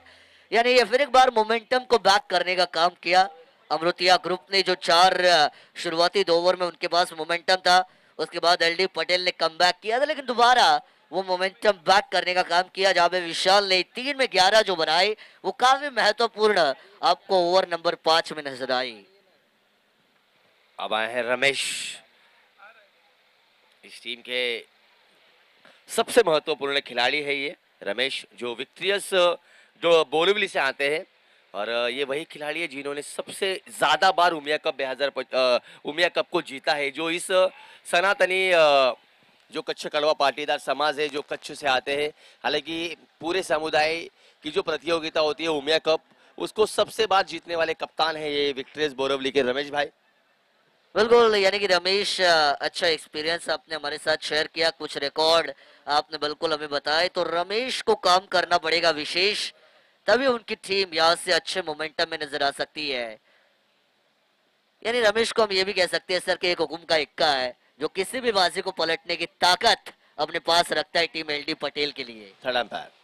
यानी ये फिर एक बार मोमेंटम को बैक करने का काम किया। अमृतिया ग्रुप ने जो 4 शुरुआती 2 ओवर में उनके पास मोमेंटम था, उसके बाद एलडी पटेल ने कम किया था, लेकिन दोबारा वो मोमेंटम बैक करने का काम किया, जहां पे विशाल ने 3 में 11 जो बनाए वो काफी महत्वपूर्ण आपको ओवर नंबर 5 में नजर आई। अब आए हैं रमेश, इस टीम के सबसे महत्वपूर्ण खिलाड़ी है ये रमेश, जो विक्ट्रियस जो बोरीवली से आते हैं। और ये वही खिलाड़ी है जिन्होंने सबसे ज्यादा बार उमिया कप को जीता है, जो इस सनातनी जो कच्छ कड़वा पाटीदार समाज है, जो कच्छ से आते हैं। हालांकि पूरे समुदाय की जो प्रतियोगिता होती है उमिया कप, उसको सबसे बार जीतने वाले कप्तान है ये विक्ट्रियस बोरीवली के रमेश भाई। बिल्कुल, यानी कि रमेश अच्छा एक्सपीरियंस आपने हमारे साथ शेयर किया, कुछ रिकॉर्ड आपने बिल्कुल हमें बताए। तो रमेश को काम करना पड़ेगा विशेष, तभी उनकी टीम यहाँ से अच्छे मोमेंटम में नजर आ सकती है। यानी रमेश को हम ये भी कह सकते हैं सर कि एक हुकुम का इक्का है, जो किसी भी बाजी को पलटने की ताकत अपने पास रखता है टीम एलडी पटेल के लिए। थर्ड अंपायर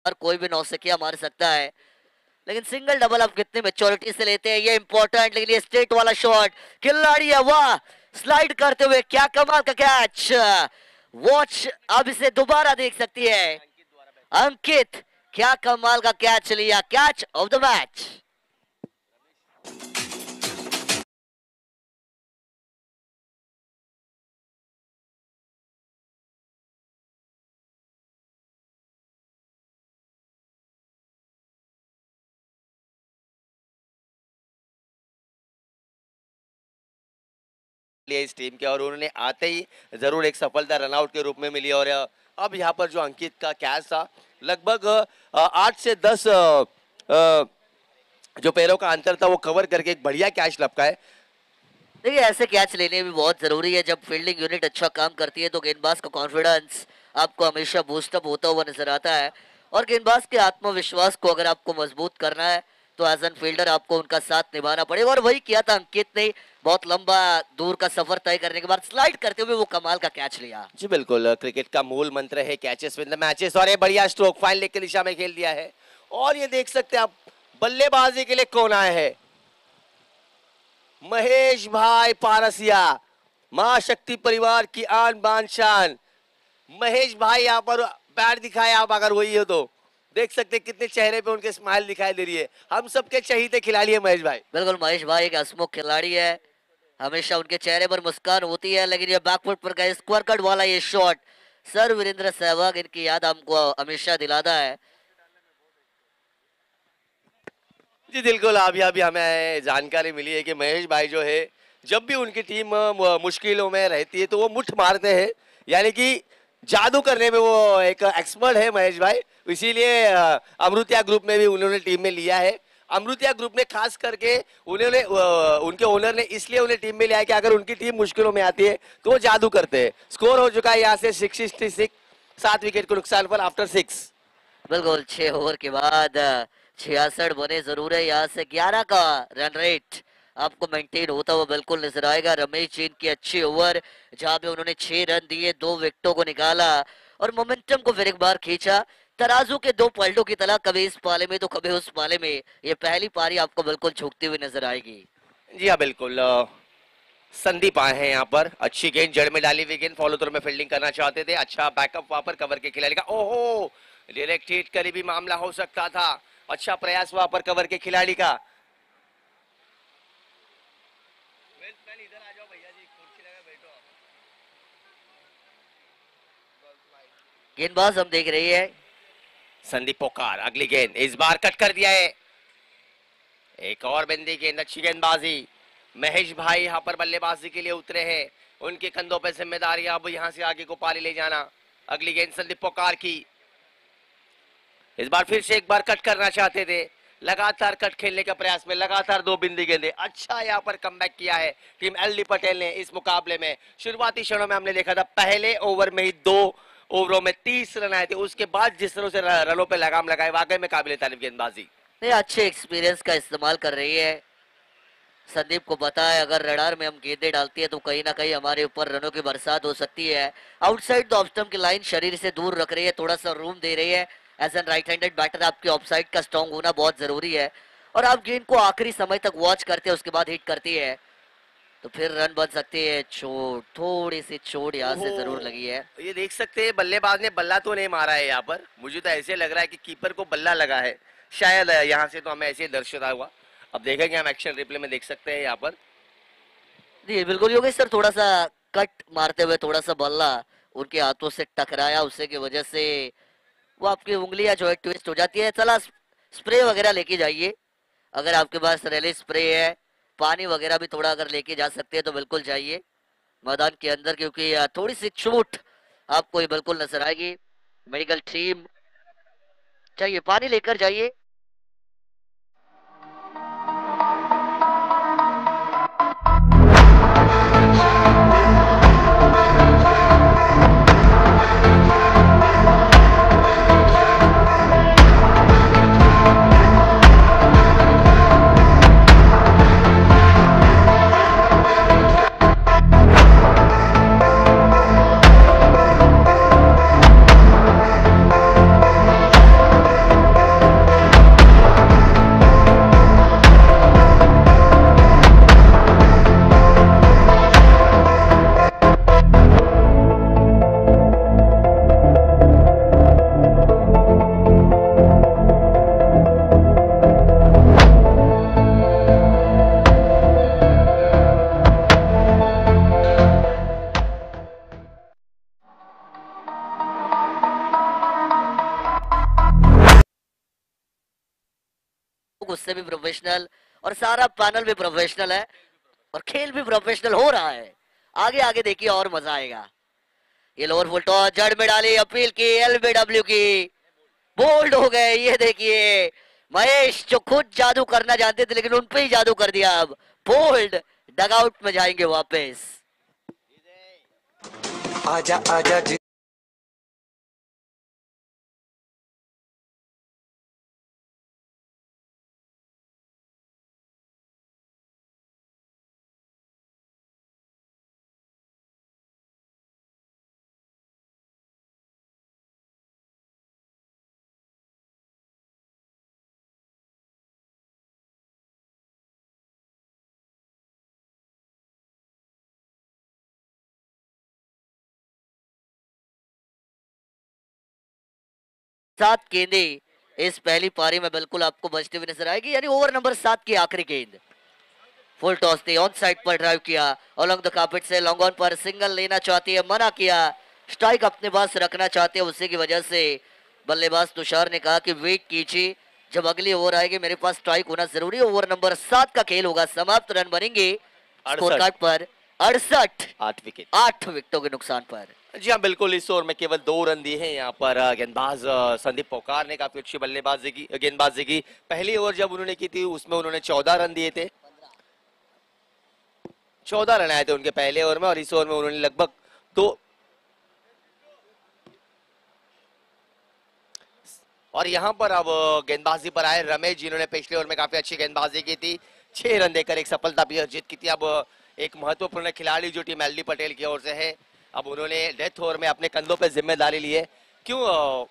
और कोई भी नौसिखिया मार सकता है, लेकिन सिंगल डबल आप कितने मेच्योरिटी से लेते हैं ये इंपॉर्टेंट। लेकिन ये स्ट्रेट वाला शॉट, खिलाड़ी है वाह, स्लाइड करते हुए क्या कमाल का कैच। वॉच अब इसे दोबारा देख सकती है अंकित, क्या कमाल का कैच लिया, कैच ऑफ द मैच। लिए इस टीम के, और उन्होंने आते ही जरूर एक सफलता रनआउट के रूप में मिली। और अब यहाँ पर जो अंकित का कैच था, लगभग 8 से 10 जो पैरों का अंतर था वो कवर करके एक बढ़िया कैच लपका है। देखिए ऐसे कैच लेने भी बहुत जरूरी है। जब फील्डिंग यूनिट अच्छा काम करती है तो गेंदबाज का कॉन्फिडेंस आपको हमेशा बूस्टअप होता हुआ नजर आता है, और गेंदबाज के आत्मविश्वास को अगर आपको मजबूत करना है तो एज एन फील्डर आपको उनका साथ निभाना पड़ेगा, और वही किया था अंकित ने। बहुत लंबा दूर का सफर तय करने के बाद स्लाइड करते हुए वो कमाल का कैच लिया। जी बिल्कुल, क्रिकेट का मूल मंत्र है कैचेस विन द मैचेस, और ये बढ़िया स्ट्रोक फाइन लेग की दिशा में खेल दिया है। और ये देख सकते हैं आप, बल्लेबाजी के लिए कौन आए हैं, महेश भाई पारसिया, मां शक्ति परिवार की आन बान शान। महेश भाई यहाँ पर बैट दिखाए आप, अगर वही हो तो देख सकते हैं कितने चेहरे पे उनके स्माइल दिखाई दे रही है। हम सबके चहीते खिलाड़ी है महेश भाई। बिल्कुल, महेश भाई एक हंसमुख खिलाड़ी है, हमेशा उनके चेहरे पर मुस्कान होती है। लेकिन ये बैकफुट पर गए स्क्वायर कट वाला ये शॉट, सर वीरेंद्र सहवाग इनकी याद हमको हमेशा दिलाता है। जी बिल्कुल, अभी हमें जानकारी मिली है कि महेश भाई जो है, जब भी उनकी टीम मुश्किलों में रहती है तो वो मुठ मारते हैं, यानी कि जादू करने में वो एक एक्सपर्ट है महेश भाई। इसीलिए अमृतिया ग्रुप में भी उन्होंने टीम में लिया है। अमृतिया ग्रुप ने खास करके उन्होंने उनके ओनर ने इसलिए उन्हें टीम में लिया है कि अगर उनकी टीम मुश्किलों में आती है तो वो जादू करते हैं। स्कोर हो चुका है यहाँ से 666, 7 विकेट को नुकसान पर आफ्टर 6। बिल्कुल 6 ओवर के बाद 66 बने जरूर है। यहाँ से 11 का रन रेट आपको मेंटेन होता हुआ बिल्कुल नजर आएगा। रमेश जैन की अच्छी ओवर जहां पे उन्होंने 6 रन दिए, 2 विकेटों को निकाला और मोमेंटम को फिर एक बार खींचा। तराजू के 2 पलटों की तरह, कभी इस पाले में तो कभी उस पाले में। ये पहली पारी आपको बिल्कुल झुकती हुई नजर आएगी। जी हाँ बिल्कुल। संदीप आए हैं यहाँ पर, अच्छी गेंद जड़ में डाली हुई गेंद, फॉलो थ्रो में फील्डिंग करना चाहते थे, अच्छा बैकअप वहां पर कवर के खिलाड़ी का। ओहो, डायरेक्ट हिट करीबी मामला हो सकता था। अच्छा प्रयास वहां पर कवर के खिलाड़ी का। गेंदबाज हम देख रही है संदीप पोकार, अगली गेंद इस बार कट कर दिया है। एक और बिंदी गेंद, अच्छी गेंदबाजी। महेश भाई यहाँ पर बल्लेबाजी के लिए उतरे हैं, उनके कंधों पर जिम्मेदारी अब यहाँ से आगे को पारी ले जाना। अगली गेंद संदीप पोकार की, इस बार फिर से एक बार कट करना चाहते थे, लगातार कट खेलने के प्रयास में लगातार 2 बिंदी गेंदे। अच्छा यहाँ पर कमबैक किया है टीम एलडी पटेल ने इस मुकाबले में। शुरुआती क्षणों में हमने देखा था पहले ओवर में ही 2 ओवरों में 30 रन आए थे, उसके बाद जिस तरह से रनों पे लगाम लगाए, वाकई में काबिल तारीफ गेंदबाजी। नहीं, अच्छे एक्सपीरियंस का इस्तेमाल कर रही है। संदीप को पता है अगर रडार में हम गेंदें डालती है तो कहीं ना कहीं हमारे ऊपर रनों की बरसात हो सकती है। आउटसाइड द ऑफ स्टंप की लाइन शरीर से दूर रख रही है, थोड़ा सा रूम दे रही है। As an right handed batter आपके ऑफ साइड का स्ट्रांग होना बहुत जरूरी है, और आप गेंद को आखिरी समय तक वॉच करते हैं, उसके बाद हिट करती है तो फिर रन बन सकती है। चोट, थोड़ी सी चोट यहाँ से जरूर लगी है। ये देख सकते हैं बल्लेबाज ने बल्ला तो नहीं मारा है यहाँ पर, मुझे तो ऐसे लग रहा है कि कीपर को बल्ला लगा है शायद, यहाँ से तो हमें ऐसे दर्शाता हुआ। अब देखेंगे हम, एक्शन रिप्ले में देख सकते हैं यहाँ पर। जी बिल्कुल योगेश सर, थोड़ा सा कट मारते हुए थोड़ा सा बल्ला उनके हाथों से टकराया, उससे की वजह से वो आपकी उंगलियां जो है ट्विस्ट हो जाती है। चला स्प्रे वगैरह लेके जाइए, अगर आपके पास रैली स्प्रे है, पानी वगैरह भी थोड़ा अगर लेके जा सकते हैं तो बिल्कुल जाइए मैदान के अंदर, क्योंकि थोड़ी सी चोट आपको ये बिल्कुल नजर आएगी। मेडिकल टीम चाहिए, पानी लेकर जाइए। उससे भी प्रोफेशनल और सारा पैनल भी प्रोफेशनल है और खेल भी प्रोफेशनल हो रहा है। आगे आगे देखिए और मजा आएगा। ये लोअर फुल टॉस जड़ में डाली, अपील की एलबीडब्ल्यू की, बोल्ड हो गए। ये देखिए महेश जो खुद जादू करना जानते थे लेकिन उन पे ही जादू कर दिया, अब बोल्ड, डगआउट में जाएंगे वापस। आजा आजा जी। सात गेंदे इस पहली पारी में बिल्कुल आपको बचते हुए नजर आएगी, यानी ओवर नंबर 7 की आखिरी गेंद। फुल टॉस ने ऑन साइड पर ड्राइव किया, अलॉन्ग द कार्पेट से लॉन्ग ऑन पर सिंगल लेना चाहती है, मना किया। स्ट्राइक अपने पास रखना चाहते हैं, उसी की वजह से बल्लेबाज तुषार ने कहा कि वेट कीजिए, जब अगली ओवर आएगी मेरे पास स्ट्राइक होना जरूरी है। ओवर नंबर 7 का खेल होगा समाप्त, रन बनेंगे स्कोर कार्ड पर 68, 8 विकेटों के नुकसान पर। जी हाँ बिल्कुल, इस ओवर में केवल 2 रन दिए हैं यहाँ पर गेंदबाज संदीप पोकार ने, काफी अच्छी बल्लेबाजी की, गेंदबाजी की। पहली ओवर जब उन्होंने की थी उसमें उन्होंने 14 रन दिए थे, 14 रन आए थे उनके पहले ओवर में, और इस ओवर में उन्होंने लगभग 2 और यहाँ पर अब गेंदबाजी पर आए रमेश, जिन्होंने पिछले ओवर में काफी अच्छी गेंदबाजी की थी, 6 रन देकर एक सफलता भी अर्जित की थी। अब एक महत्वपूर्ण खिलाड़ी जो टीम एलडी पटेल की ओर से है, अब उन्होंने डेथ ओवर में अपने कंधों पर जिम्मेदारी ली है। क्यों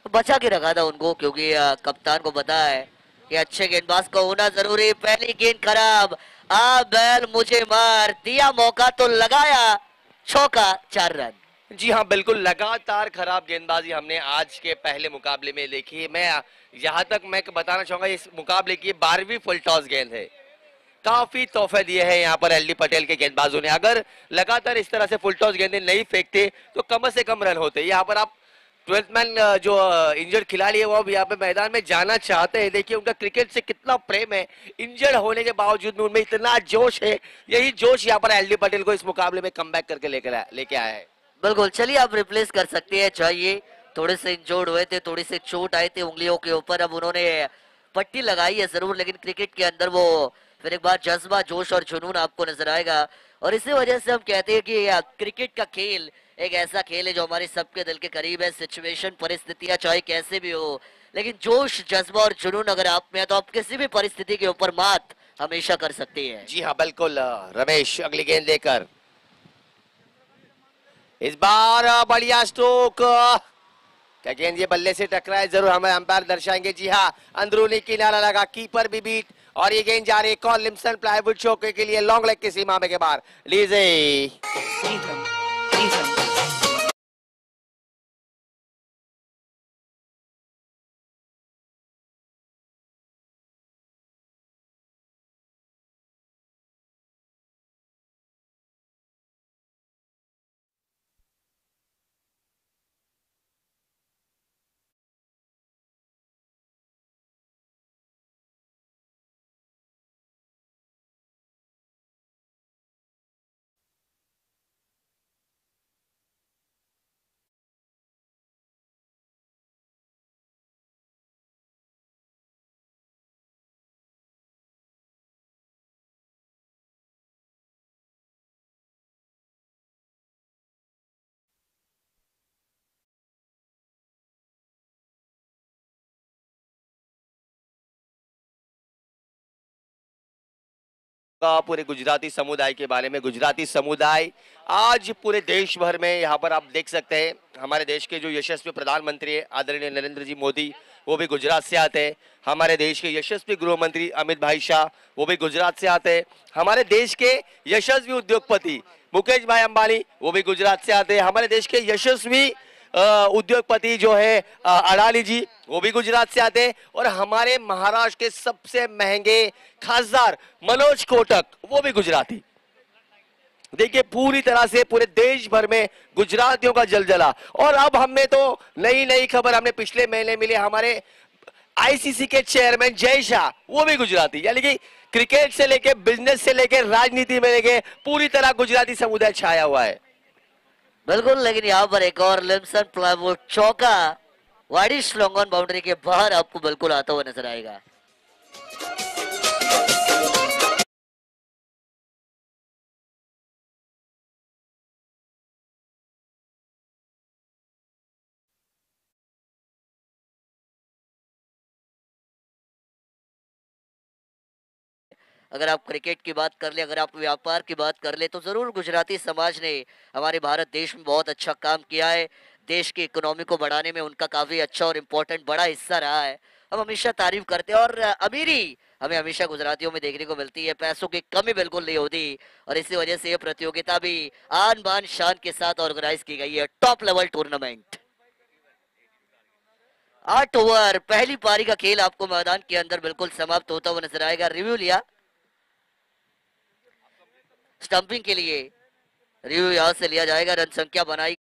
बचा के रखा था उनको, क्योंकि कप्तान को पता है कि अच्छे गेंदबाज का होना जरूरी। पहली गेंद खराब, आ बैल मुझे मार दिया, मौका तो लगाया, चौका, 4 रन। जी हाँ, बिल्कुल लगातार खराब गेंदबाजी हमने आज के पहले मुकाबले में देखी है। मैं यहाँ तक मैं बताना चाहूंगा, इस मुकाबले की 12वीं फुल टॉस गेंद है। काफी तोहफे दिए हैं यहाँ पर एलडी पटेल के गेंदबाजों ने। अगर लगातार इस तरह से फुल टॉस गेंदें नहीं फेंकते तो कम से कम रन होते। यहाँ पर आप 12th मैन जो इंजर्ड खिलाड़ी है वो अब यहाँ पे मैदान में जाना चाहते हैं। देखिए उनका क्रिकेट से कितना प्रेम है, इंजर्ड होने के बावजूद भी उनमें इतना जोश है। यही जोश यहाँ पर एलडी पटेल को इस मुकाबले में कमबैक करके लेके आया है। बिल्कुल, चलिए आप रिप्लेस कर सकते हैं, चाहिए। थोड़े से इंजोर्ड हुए थे, थोड़ी से चोट आए थे उंगलियों के ऊपर, अब उन्होंने पट्टी लगाई है जरूर, लेकिन क्रिकेट के अंदर वो फिर एक बार जज्बा, जोश और जुनून आपको नजर आएगा। और इसी वजह से हम कहते हैं कि क्रिकेट का खेल एक ऐसा खेल है जो हमारे सबके दिल के करीब है। सिचुएशन, परिस्थितियां चाहे कैसे भी हो, लेकिन जोश, जज्बा और जुनून अगर आप में है तो आप किसी भी परिस्थिति के ऊपर मात हमेशा कर सकते हैं। जी हाँ बिल्कुल। रमेश अगली गेंद लेकर, इस बार बढ़िया स्ट्रोक। क्या गेंद ये बल्ले से टकराए, जरूर हमें अंपायर दर्शाएंगे। जी हाँ, अंदरूनी किनारा लगा, कीपर भी बीट, और ये गेंद जा रही है कॉलिंसन प्लाईवुड चौके के लिए, लॉन्ग लेग की सीमा में के बाहर। लीजे का पूरे गुजराती समुदाय के बारे में। गुजराती समुदाय आज पूरे देश भर में, यहाँ पर आप देख सकते हैं हमारे देश के जो यशस्वी प्रधानमंत्री है आदरणीय नरेंद्र जी मोदी, वो भी गुजरात से आते हैं। हमारे देश के यशस्वी गृह मंत्री अमित भाई शाह, वो भी गुजरात से आते हैं। हमारे देश के यशस्वी उद्योगपति मुकेश भाई अंबानी, वो भी गुजरात से आते हैं। हमारे देश के यशस्वी उद्योगपति जो है अडानी जी, वो भी गुजरात से आते हैं। और हमारे महाराष्ट्र के सबसे महंगे खासदार मनोज कोटक, वो भी गुजराती। देखिए पूरी तरह से पूरे देश भर में गुजरातियों का जलजला। और अब हमें तो नई नई खबर हमने पिछले महीने मिली, हमारे आईसीसी के चेयरमैन जय शाह, वो भी गुजराती। यानी कि क्रिकेट से लेके बिजनेस से लेके राजनीति में लेके पूरी तरह गुजराती समुदाय छाया हुआ है। बिल्कुल, लेकिन यहाँ पर एक और लिम्सन प्लाईवुड चौका वाइड लॉन्ग ऑन बाउंड्री के बाहर आपको बिल्कुल आता हुआ नजर आएगा। अगर आप क्रिकेट की बात कर ले, अगर आप व्यापार की बात कर ले, तो जरूर गुजराती समाज ने हमारे भारत देश में बहुत अच्छा काम किया है। देश की इकोनॉमी को बढ़ाने में उनका काफी अच्छा और इम्पोर्टेंट बड़ा हिस्सा रहा है। हम हमेशा तारीफ करते हैं, और अमीरी हमें हमेशा गुजरातियों में देखने को मिलती है, पैसों की कमी बिल्कुल नहीं होती। और इसी वजह से ये प्रतियोगिता भी आन बान शान के साथ ऑर्गेनाइज की गई है, टॉप लेवल टूर्नामेंट। 8 ओवर पहली पारी का खेल आपको मैदान के अंदर बिल्कुल समाप्त होता हुआ नजर आएगा। रिव्यू लिया स्टंपिंग के लिए, रिव्यू यहां से लिया जाएगा, रन संख्या बनाई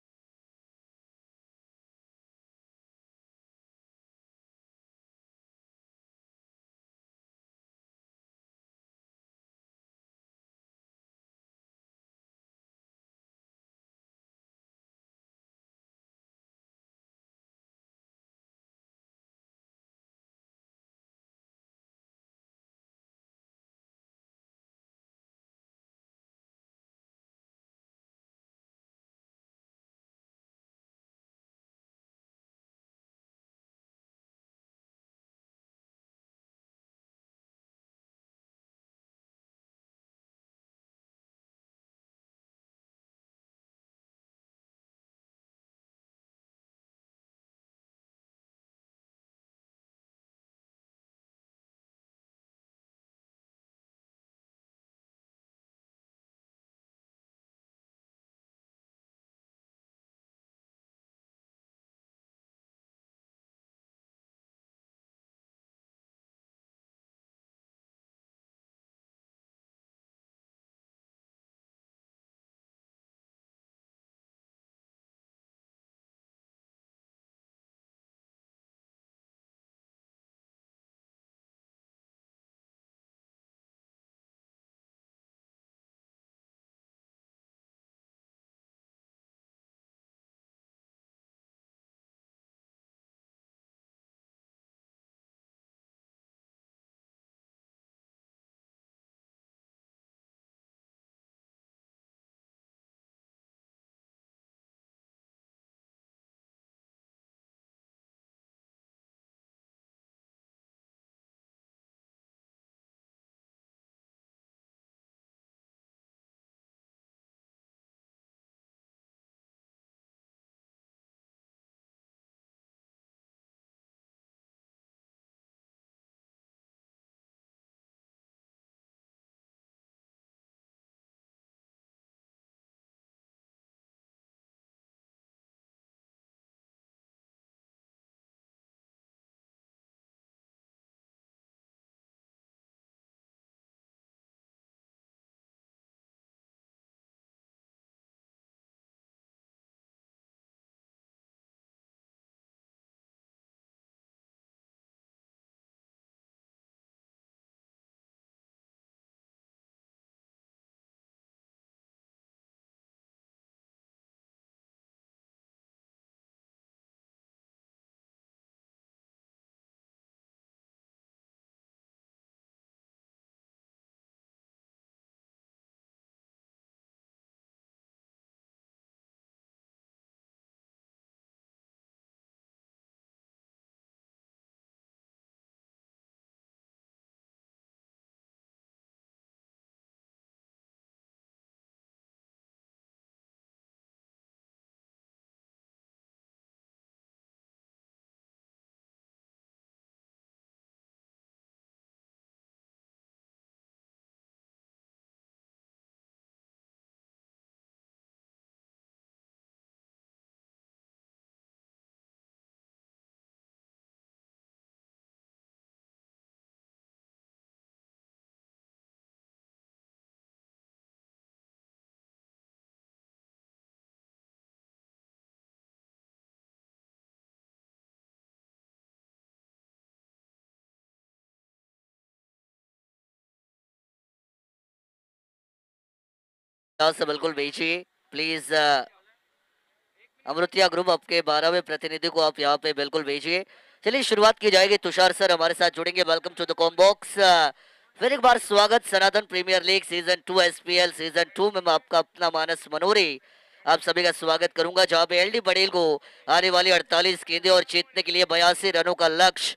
यहाँ से बिल्कुल भेजिए प्लीज। अमृतिया ग्रुप आपके 12वें प्रतिनिधि को आप यहाँ पे बिल्कुल भेजिए। चलिए शुरुआत की जाएगी। तुषार सर हमारे साथ जुड़ेंगे। Welcome to the combox. फिर एक बार स्वागत Sanatan premier league season 2 SPL season 2 में मैं आपका अपना मानस मनोरी आप सभी का स्वागत करूंगा, जहां पे एलडी पटेल को आने वाली 48 गेंदें और जीतने के लिए 82 रनों का लक्ष्य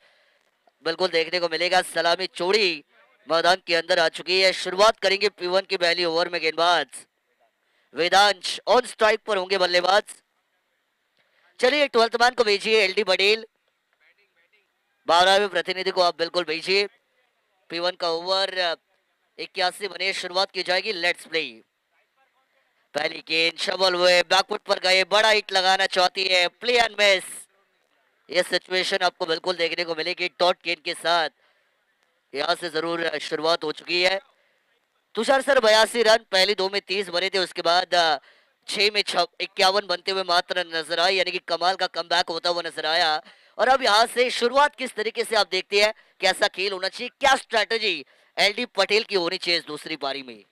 बिल्कुल देखने को मिलेगा। सलामी चौड़ी मैदान के अंदर आ चुकी है। शुरुआत करेंगे P1 की पहली ओवर में। गेंदबाज वेदांश ऑन स्ट्राइक पर होंगे बल्लेबाज। चलिए 12th मैन को भेजिए एलडी पटेल। 12वें प्रतिनिधि को आप बिल्कुल भेजिए। P1 का ओवर 81 बने। शुरुआत की जाएगी। Let's play. पहली गेंद शबल हुए बैकफुट पर गए, बड़ा हिट लगाना चाहती है, प्ले एंड मिस। ये सिचुएशन आपको बिल्कुल देखने को मिलेगी डॉट गेंद के साथ। यहाँ से जरूर शुरुआत हो चुकी है। तुषार सर 82 रन पहली दो में 30 बने थे, उसके बाद 6 में 51 बनते हुए मात्र नजर आए, यानी कि कमाल का कमबैक होता हुआ नजर आया। और अब यहाँ से शुरुआत किस तरीके से आप देखते हैं, कैसा खेल होना चाहिए, क्या स्ट्रैटेजी एलडी पटेल की होनी चाहिए इस दूसरी पारी में?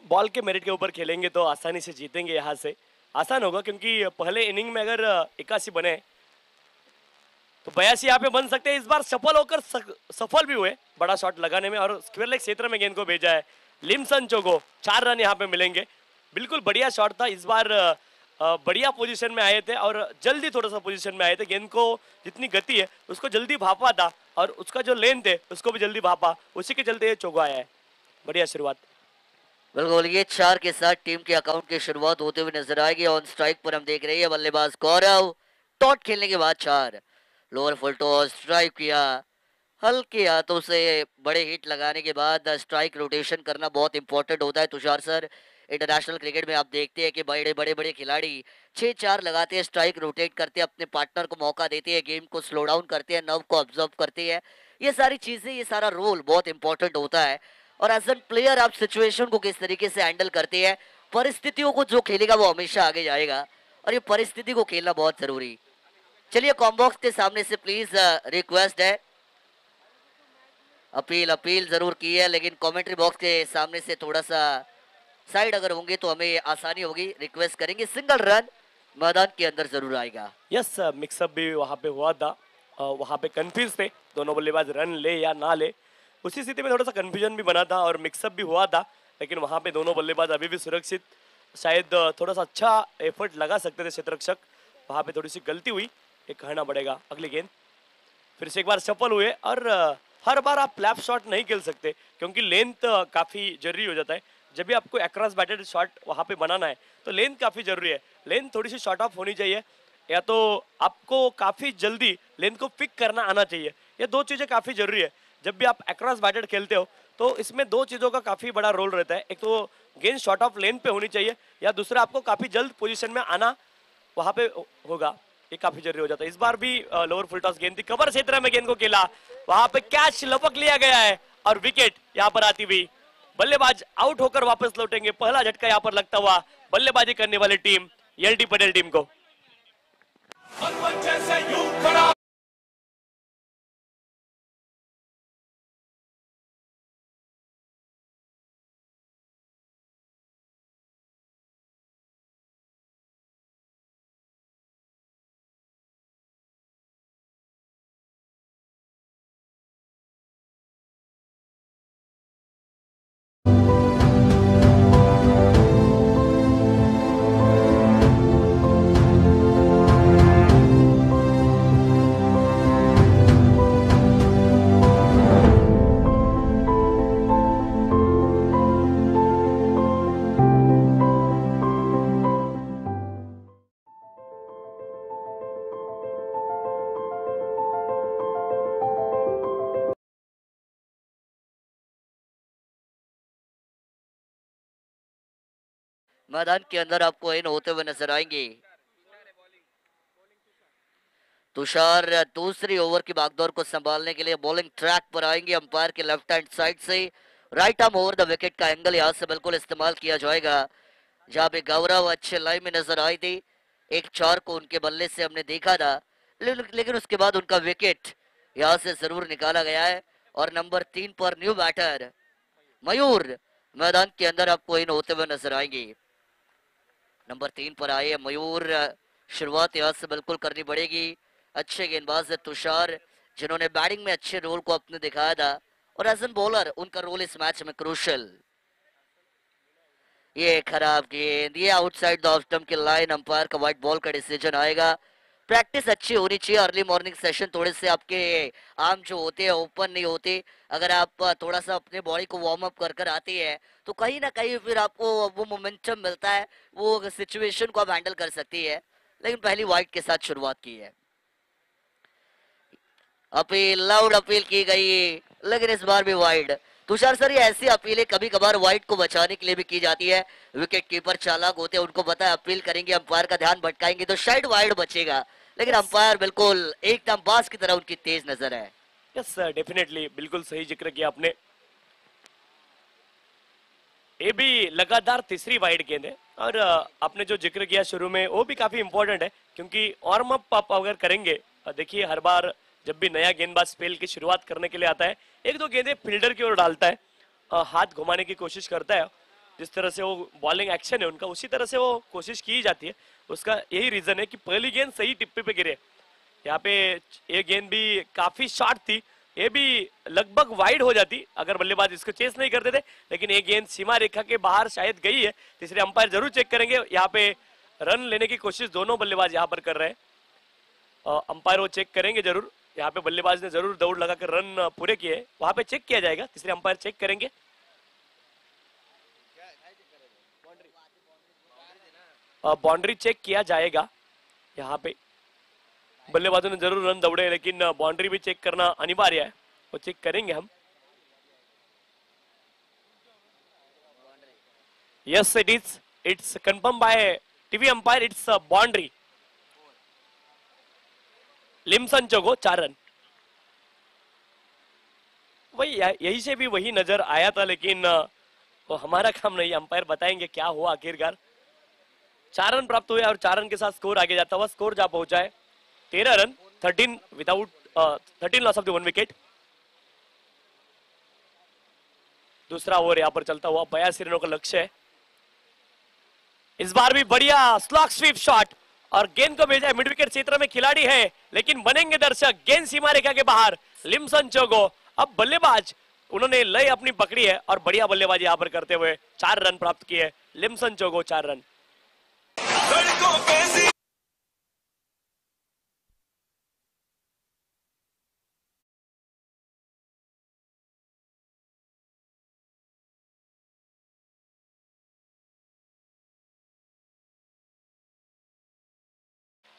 बॉल के मेरिट के ऊपर खेलेंगे तो आसानी से जीतेंगे। यहाँ से आसान होगा क्योंकि पहले इनिंग में अगर 81 बने तो 82 यहाँ पे बन सकते हैं। इस बार सफल होकर सफल भी हुए बड़ा शॉट लगाने में और स्क्वायर लेग क्षेत्र में गेंद को भेजा है। लिमसन चोगो 4 रन यहाँ पे मिलेंगे। बिल्कुल बढ़िया शॉट था। इस बार बढ़िया पोजीशन में आए थे और जल्दी थोड़ा सा पोजीशन में आए थे। गेंद को जितनी गति है उसको जल्दी भापा था और उसका जो लेंथ है उसको भी जल्दी भापा, उसी के चलते ये चोगो आया है। बढ़िया शुरुआत। बिल्कुल ये 4 के साथ टीम के अकाउंट की शुरुआत होते हुए नजर आएगी। ऑन स्ट्राइक पर हम देख रहे हैं बल्लेबाज गौरव। टॉट खेलने के बाद 4 लोअर फुल टॉस स्ट्राइक किया, हल्के हाथों से बड़े हिट लगाने के बाद स्ट्राइक रोटेशन करना बहुत इंपॉर्टेंट होता है। तुषार सर इंटरनेशनल क्रिकेट में आप देखते हैं कि बड़े बड़े बड़े खिलाड़ी 6-4 लगाते हैं, स्ट्राइक रोटेट करते हैं, अपने पार्टनर को मौका देते हैं, गेम को स्लो डाउन करते हैं, नर्व को ऑब्जर्व करते हैं। ये सारी चीजें, ये सारा रोल बहुत इंपॉर्टेंट होता है। और एज एन प्लेयर आप सिचुएशन को किस तरीके से हैंडल करते हैं, परिस्थितियों को जो खेलेगा वो हमेशा आगे जाएगा और ये परिस्थिति को खेलना बहुत जरूरी। चलिए कॉम्बॉक्स के सामने से प्लीज रिक्वेस्ट है, अपील जरूर की है, लेकिन कमेंट्री बॉक्स के सामने से थोड़ा सा साइड अगर होंगे तो हमें आसानी होगी। रिक्वेस्ट करेंगे, सिंगल रन मैदान के अंदर जरूर आएगा। यस मिक्सअप भी वहाँ पे हुआ था। वहाँ पे कंफ्यूज थे दोनों बल्लेबाज, रन ले या ना ले। उसी स्थिति में थोड़ा सा कंफ्यूजन भी बना था और मिक्सअप भी हुआ था, लेकिन वहाँ पे दोनों बल्लेबाज अभी भी सुरक्षित, शायद थोड़ा सा अच्छा एफर्ट लगा सकते थे क्षेत्ररक्षक। वहाँ पे थोड़ी सी गलती हुई, ये कहना पड़ेगा। अगली गेंद फिर से एक बार सफल हुए और हर बार आप फ्लैप शॉट नहीं खेल सकते क्योंकि लेंथ काफ़ी जरूरी हो जाता है। जब भी आपको अक्रॉस बैटेड शॉट वहाँ पे बनाना है तो लेंथ काफ़ी जरूरी है। लेंथ थोड़ी सी शॉर्ट ऑफ होनी चाहिए, या तो आपको काफ़ी जल्दी लेंथ को पिक करना आना चाहिए। ये दो चीज़ें काफ़ी जरूरी है। जब भी आप अक्रॉस बैटेड खेलते हो तो इसमें दो चीज़ों का काफ़ी बड़ा रोल रहता है। एक तो गेंद शॉर्ट ऑफ लेंथ पे होनी चाहिए, या दूसरा आपको काफ़ी जल्द पोजीशन में आना वहाँ पे होगा, ये काफ़ी जरूरी हो जाता है। इस बार भी लोअर फुल टॉस गेंद थी, कवर क्षेत्र में गेंद को खेला, वहाँ पे कैच लपक लिया गया है और विकेट यहाँ पर आती हुई। बल्लेबाज आउट होकर वापस लौटेंगे। पहला झटका यहाँ पर लगता हुआ बल्लेबाजी करने वाली टीम एलडी पटेल टीम को। मैदान के अंदर आपको इन होते हुए नजर आएंगे तुषार। दूसरी ओवर की भागदौड़ को संभालने के लिए बॉलिंग ट्रैक पर आएंगे। अंपायर के लेफ्ट हैंड साइड से right arm over the wicket का एंगल यहाँ से बिल्कुल इस्तेमाल किया जाएगा, जहाँ पे गौरव अच्छे लाइन में नजर आई थी। 1-4 को उनके बल्ले से हमने देखा था, लेकिन उसके बाद उनका विकेट यहाँ से जरूर निकाला गया है। और नंबर 3 पर न्यू बैटर मयूर मैदान के अंदर आपको इन होते हुए नजर आएंगे। नंबर 3 पर आए मयूर। शुरुआत यहाँ से बिल्कुल करनी पड़ेगी। अच्छे गेंदबाज है तुषार, जिन्होंने बैटिंग में अच्छे रोल को अपने दिखाया था, और एज एन बॉलर उनका रोल इस मैच में क्रूशल। ये खराब गेंद, ये आउटसाइड द ऑफ स्टंप की लाइन, अंपायर का व्हाइट बॉल का डिसीजन आएगा। प्रैक्टिस अच्छी होनी चाहिए। अर्ली मॉर्निंग सेशन थोड़े से आपके आर्म जो होते हैं ओपन नहीं होते। अगर आप थोड़ा सा अपने बॉडी को वार्म अप कर कर आती है तो कहीं ना कहीं फिर आपको वो मोमेंटम मिलता है, वो सिचुएशन को आप हैंडल कर सकती है। लेकिन पहली वाइड के साथ शुरुआत की है। अपील, लाउड अपील की गई, लेकिन इस बार भी वाइड। तुषार सर, ये ऐसी अपीलें कभी कभार वाइड को बचाने के लिए भी की जाती है। विकेट कीपर चालाक होते हैं, उनको पता है अपील करेंगे अंपायर का ध्यान भटकाएंगे तो शायद वाइड बचेगा, लेकिन अंपायर बिल्कुल एकदम बाज की तरह उनकी तेज नजर है। यस डेफिनेटली, बिल्कुल सही जिक्र किया आपने। ये भी लगातार तीसरी वाइड गेंद है, और आपने जो जिक्र किया शुरू में वो भी काफी इंपॉर्टेंट है, क्योंकि वार्म अप आप अगर करेंगे, देखिए हर बार जब भी नया गेंदबाज स्पेल की शुरुआत करने के लिए आता है, एक दो गेंदें फील्डर की ओर डालता है, हाथ घुमाने की कोशिश करता है। जिस तरह से वो बॉलिंग एक्शन है उनका, उसी तरह से वो कोशिश की जाती है। उसका यही रीजन है कि पहली गेंद सही टिप्पे पे गिरे। यहाँ पे ये गेंद भी काफी शॉर्ट थी, ये भी लगभग वाइड हो जाती अगर बल्लेबाज इसको चेस नहीं करते थे, लेकिन ये गेंद सीमा रेखा के बाहर शायद गई है, इसलिए अंपायर जरूर चेक करेंगे। यहाँ पे रन लेने की कोशिश दोनों बल्लेबाज यहाँ पर कर रहे हैं। अंपायर वो चेक करेंगे जरूर। यहाँ पे बल्लेबाज ने जरूर दौड़ लगाकर रन पूरे किए, वहां पे चेक किया जाएगा, इसलिए अंपायर चेक करेंगे। बाउंड्री चेक किया जाएगा। यहाँ पे बल्लेबाजों ने जरूर रन दौड़े, लेकिन बाउंड्री भी चेक करना अनिवार्य है, वो चेक करेंगे हम। Yes it's confirm by TV umpire, it's boundary. लिमसन चोगो 4 रन। वही यही से भी वही नजर आया था, लेकिन वो हमारा काम नहीं, अंपायर बताएंगे क्या हुआ आखिरकार। 4 रन प्राप्त हुए और 4 रन के साथ स्कोर आगे जाता हुआ स्कोर जा पहुंचा है 13 run, 13 without 13 loss of the 1 wicket. दूसरा ओवर यहाँ पर चलता हुआ 82 रनों का लक्ष्य है। इस बार भी बढ़िया स्लॉग स्वीप शॉट, और गेंद को भेजा है मिड विकेट क्षेत्र में, खिलाड़ी है लेकिन बनेंगे दर्शक। गेंद सीमा रेखा के बाहर, लिमसन चोगो। अब बल्लेबाज उन्होंने लय अपनी पकड़ी है और बढ़िया बल्लेबाजी यहाँ पर करते हुए 4 रन प्राप्त किए लिमसन चोगो, 4 रन।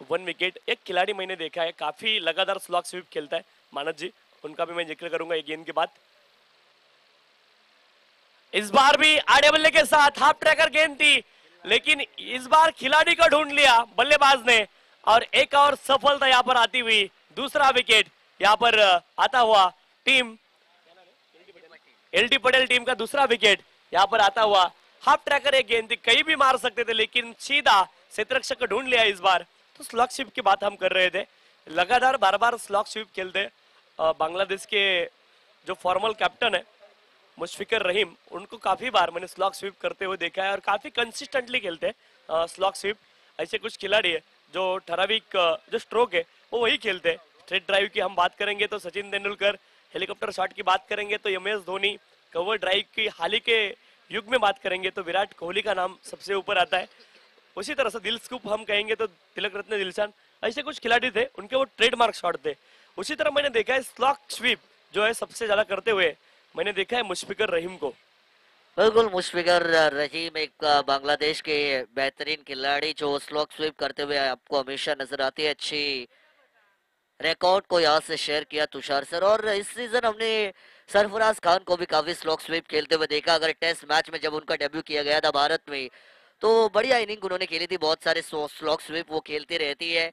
One wicket. एक खिलाड़ी मैंने देखा है काफी लगातार स्लॉग स्वीप खेलता है, मानस जी, उनका भी मैं जिक्र करूंगा एक गेंद के बाद। इस बार भी आड़े बल्ले के साथ हाफ ट्रैकर गेंद थी, लेकिन इस बार खिलाड़ी को ढूंढ लिया बल्लेबाज ने, और एक और सफलता यहाँ पर आती हुई। दूसरा विकेट यहाँ पर आता हुआ टीम एलटी पटेल टीम का दूसरा विकेट यहाँ पर आता हुआ। हाफ ट्रैकर एक गेंद थी, कहीं भी मार सकते थे, लेकिन सीधा क्षेत्ररक्षक को ढूंढ लिया इस बार। तो स्लॉग स्वीप की बात हम कर रहे थे, लगातार बार बार स्लॉग स्वीप खेलते बांग्लादेश के जो फॉर्मल कैप्टन है मुशफिकर रहीम, उनको काफी बार मैंने स्लॉग स्वीप करते हुए देखा है और काफी कंसिस्टेंटली खेलते हैं स्लॉग स्वीप। ऐसे कुछ खिलाड़ी है जो ठराविक जो स्ट्रोक है वो वही खेलते हैं। स्ट्रेट ड्राइव की हम बात करेंगे तो सचिन तेंदुलकर, हेलीकॉप्टर शॉट की बात करेंगे तो एमएस धोनी, कवर ड्राइव की हाल ही के युग में बात करेंगे तो विराट कोहली का नाम सबसे ऊपर आता है। उसी तरह से दिल स्कूप हम कहेंगे तो तिलक रत्न दिलशान, ऐसे कुछ खिलाड़ी थे, उनके वो ट्रेडमार्क शॉट थे। उसी तरह मैंने देखा है स्लॉग स्वीप जो है सबसे ज्यादा करते हुए मैंने देखा है मुशफिकर रहीम को। बिल्कुल, मुशफिकर रहीम एक बांग्लादेश के बेहतरीन खिलाड़ी जो स्लॉग स्वीप करते हुए आपको हमेशा नजर आती है। अच्छी रिकॉर्ड को यहाँ से शेयर किया तुषार सर, और इस सीजन हमने सरफराज खान को भी काफी स्लॉग स्वीप खेलते हुए देखा। अगर टेस्ट मैच में जब उनका डेब्यू किया गया था भारत में तो बढ़िया इनिंग उन्होंने खेली थी, बहुत सारे स्लॉग स्वीप वो खेलती रहती है।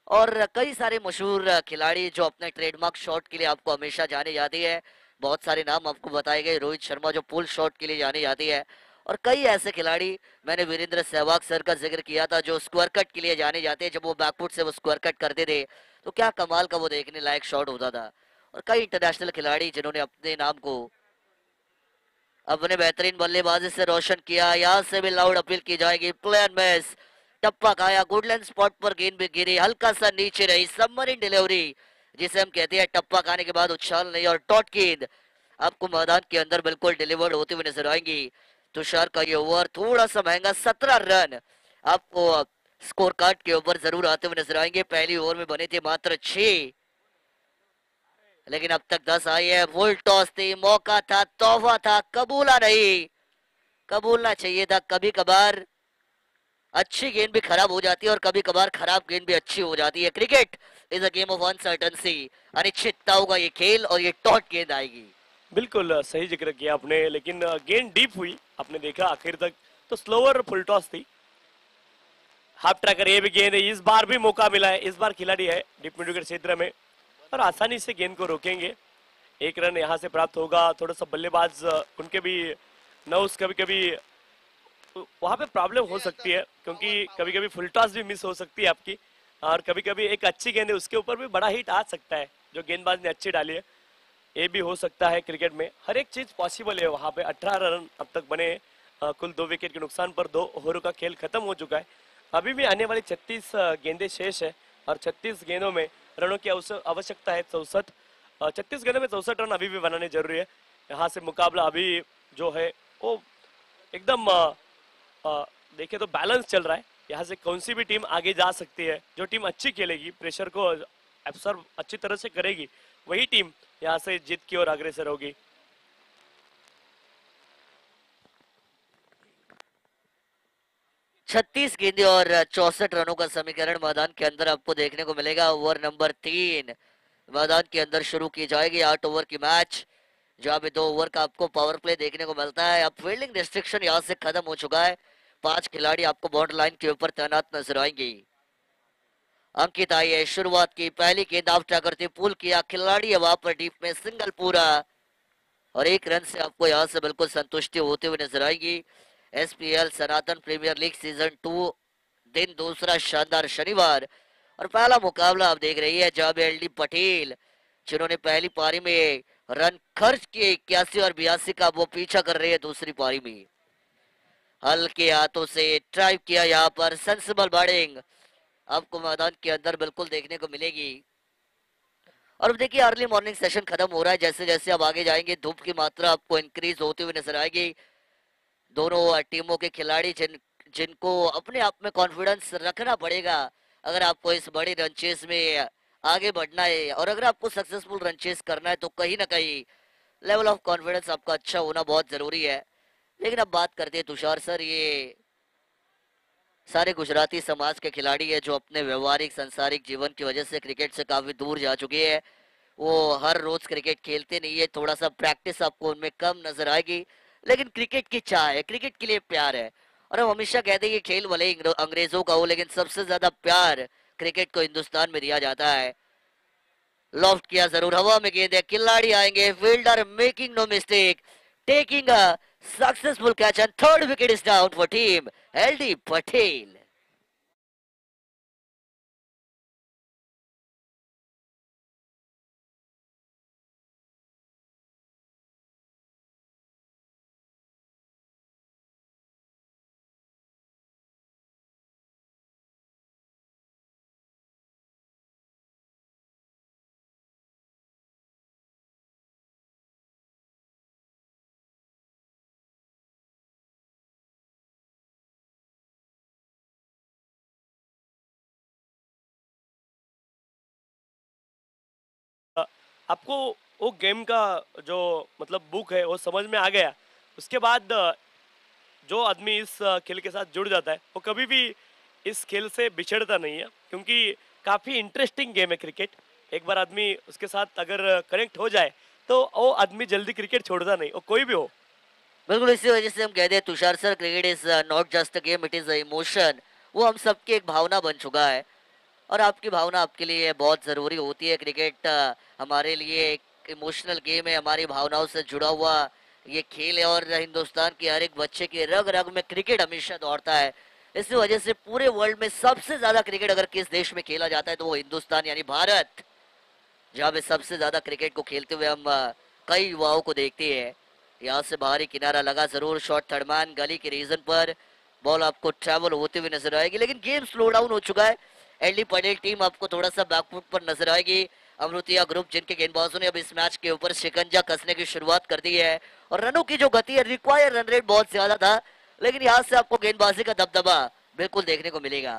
और कई सारे मशहूर खिलाड़ी जो अपने ट्रेडमार्क शॉट के लिए आपको हमेशा जाने जाती है, बहुत सारे नाम आपको बताए गए। रोहित शर्मा जो पुल शॉट के लिए जानी जाती है, और कई ऐसे खिलाड़ी, मैंने वीरेंद्र सहवाग सर का जिक्र किया था जो स्क्वायर कट के लिए जाने जाते हैं। जब वो बैकफुट से वो स्क्वायर कट करते थे तो क्या कमाल का वो देखने लायक शॉट होता था। और कई इंटरनेशनल खिलाड़ी जिन्होंने अपने नाम को अपने बेहतरीन बल्लेबाजी से रोशन किया, यहाँ से भी लाउड अपील की जाएगी, प्लेयर मिस, टप्पा खाया, गुडलैंड स्पॉट पर गेंद भी गिरी, हल्का सा नीचे रही, सबमरीन डिलीवरी जिसे हम कहते हैं टप्पा खाने के बाद उछाल नहीं, और डॉट गेंद आपको मैदान के अंदर बिल्कुल डिलीवर्ड होते हुए नजर आएंगी। तुषार का ये ओवर थोड़ा सा महंगा, 17 रन आपको स्कोर कार्ड के ऊपर जरूर आते हुए नजर आएंगे। पहली ओवर में बने थे मात्र 6, लेकिन अब तक 10 आई है। फुल टॉस थी, मौका था, तोहफा था, कबूला नहीं, कबूलना चाहिए था। कभी कभार अच्छी गेंद भी खराब हो जाती है और कभी कभार खराब गेंद भी अच्छी हो जाती है। Cricket is a game of uncertainty, अनिश्चितताओं का ये खेल, और ये टॉट गेंद आएगी। बिल्कुल सही जिक्र किया आपने, लेकिन गेंद डीप हुई, आपने देखा आखिर तक तो स्लोअर फुल टॉस थी। हाफ ट्रैकर ये भी गेंद है, इस बार भी मौका मिला है, इस बार खिलाड़ी है डीप मिड विकेट क्षेत्र में और आसानी से गेंद को रोकेंगे। एक रन यहाँ से प्राप्त होगा। थोड़ा सा बल्लेबाज उनके भी नर्व्स कभी कभी वहां पे प्रॉब्लम हो सकती है, क्योंकि कभी कभी फुल टॉस भी मिस हो सकती है आपकी, और कभी कभी एक अच्छी गेंद है उसके ऊपर भी बड़ा हिट आ सकता है जो गेंदबाज ने अच्छी डाली है। ये भी हो सकता है। क्रिकेट में हर एक चीज पॉसिबल है। वहां पे 18 रन अब तक बने, कुल 2 विकेट के नुकसान पर 2 ओवरों का खेल खत्म हो चुका है। अभी भी आने वाली 36 गेंदें शेष है और 36 गेंदों में रनों की आवश्यकता है 64। 36 गेंदों में 64 रन अभी भी बनाने जरूरी है। यहाँ से मुकाबला अभी जो है वो एकदम देखे तो बैलेंस चल रहा है। यहाँ से कौन सी भी टीम आगे जा सकती है, जो टीम अच्छी खेलेगी, प्रेशर को एब्सॉर्ब अच्छी तरह से करेगी, वही टीम यहाँ से जीत की ओर अग्रसर होगी। छत्तीस गेंदे और 64 रनों का समीकरण मैदान के अंदर आपको देखने को मिलेगा। ओवर नंबर 3 मैदान के अंदर शुरू की जाएगी। 8 ओवर की मैच, जहाँ पे 2 ओवर का आपको पावर प्ले देखने को मिलता है। अब फील्डिंग रिस्ट्रिक्शन यहाँ से खत्म हो चुका है। 5 खिलाड़ी आपको बाउंड्री लाइन के ऊपर तैनात नजर आएंगे। अंकित आई है, शुरुआत की, पहली गेंद आफ्टर करते पुल किया, खिलाड़ी है वहां पर डीप में, सिंगल पूरा, और 1 रन से आपको यहाँ से बिल्कुल संतुष्टि होते हुए नजर आएगी। एसपीएल सनातन प्रीमियर लीग सीजन 2 दिन दूसरा शानदार शनिवार, और पहला मुकाबला आप देख रही है जहां एल डी पटेल, जिन्होंने पहली पारी में रन खर्च किए 81 और 82 का, वो पीछा कर रहे हैं दूसरी पारी में। हल्के हाथों से ट्राई किया, यहाँ पर सेंसिबल बैटिंग आपको मैदान के अंदर बिल्कुल देखने को मिलेगी। और अब देखिए अर्ली मॉर्निंग सेशन खत्म हो रहा है। जैसे जैसे आप आगे जाएंगे धूप की मात्रा आपको इंक्रीज होती हुई नजर आएगी। दोनों टीमों के खिलाड़ी जिनको अपने आप में कॉन्फिडेंस रखना पड़ेगा अगर आपको इस बड़ी रनचेस में आगे बढ़ना है, और अगर आपको सक्सेसफुल रनचेस करना है, तो कहीं ना कहीं लेवल ऑफ कॉन्फिडेंस आपका अच्छा होना बहुत जरूरी है। लेकिन अब बात करते हैं तुषार सर, ये सारे गुजराती समाज के खिलाड़ी है जो अपने व्यवहारिक संसारिक जीवन की वजह से क्रिकेट से काफी दूर जा चुके हैं। वो हर रोज क्रिकेट खेलते नहीं है, थोड़ा सा प्रैक्टिस आपको उनमें कम नजर आएगी, लेकिन क्रिकेट की चाह है, क्रिकेट के लिए प्यार है। और हम हमेशा कहते हैं ये खेल भले ही अंग्रेजों का हो, लेकिन सबसे ज्यादा प्यार क्रिकेट को हिंदुस्तान में दिया जाता है। लॉफ्ट किया जरूर, हवा में गेंद है, खिलाड़ी आएंगे, fielder making no mistake, taking a successful catch, and third wicket is down for team LD Patel. आपको वो गेम का जो मतलब बुक है वो समझ में आ गया, उसके बाद जो आदमी इस खेल के साथ जुड़ जाता है वो कभी भी इस खेल से बिछड़ता नहीं है, क्योंकि काफ़ी इंटरेस्टिंग गेम है क्रिकेट। एक बार आदमी उसके साथ अगर कनेक्ट हो जाए तो वो आदमी जल्दी क्रिकेट छोड़ता नहीं, वो कोई भी हो। बिल्कुल, इसी वजह से हम कहते हैं Tushar sir, cricket is not just a game, it is a emotion. वो हम सबकी एक भावना बन चुका है, और आपकी भावना आपके लिए बहुत ज़रूरी होती है। क्रिकेट हमारे लिए एक इमोशनल गेम है, हमारी भावनाओं से जुड़ा हुआ ये खेल है, और हिंदुस्तान के हर एक बच्चे के रग रग में क्रिकेट हमेशा दौड़ता है। इसी वजह से पूरे वर्ल्ड में सबसे ज़्यादा क्रिकेट अगर किस देश में खेला जाता है तो वो हिंदुस्तान यानी भारत, जहाँ पे सबसे ज़्यादा क्रिकेट को खेलते हुए हम कई युवाओं को देखते हैं। यहाँ से बाहरी किनारा लगा जरूर, शॉट थर्ड मैन गली के रीजन पर, बॉल आपको ट्रैवल होते हुए नजर आएगी, लेकिन गेम स्लो डाउन हो चुका है। एलडी पटेल टीम आपको थोड़ा सा बैकफुट पर नजर आएगी। अमृतिया ग्रुप जिनके गेंदबाजों ने अब इस मैच के ऊपर शिकंजा कसने की शुरुआत कर दी है, और रनों की जो गति है, रिक्वायर रन रेट बहुत ज्यादा था, लेकिन यहाँ से आपको गेंदबाजी का दबदबा बिल्कुल देखने को मिलेगा।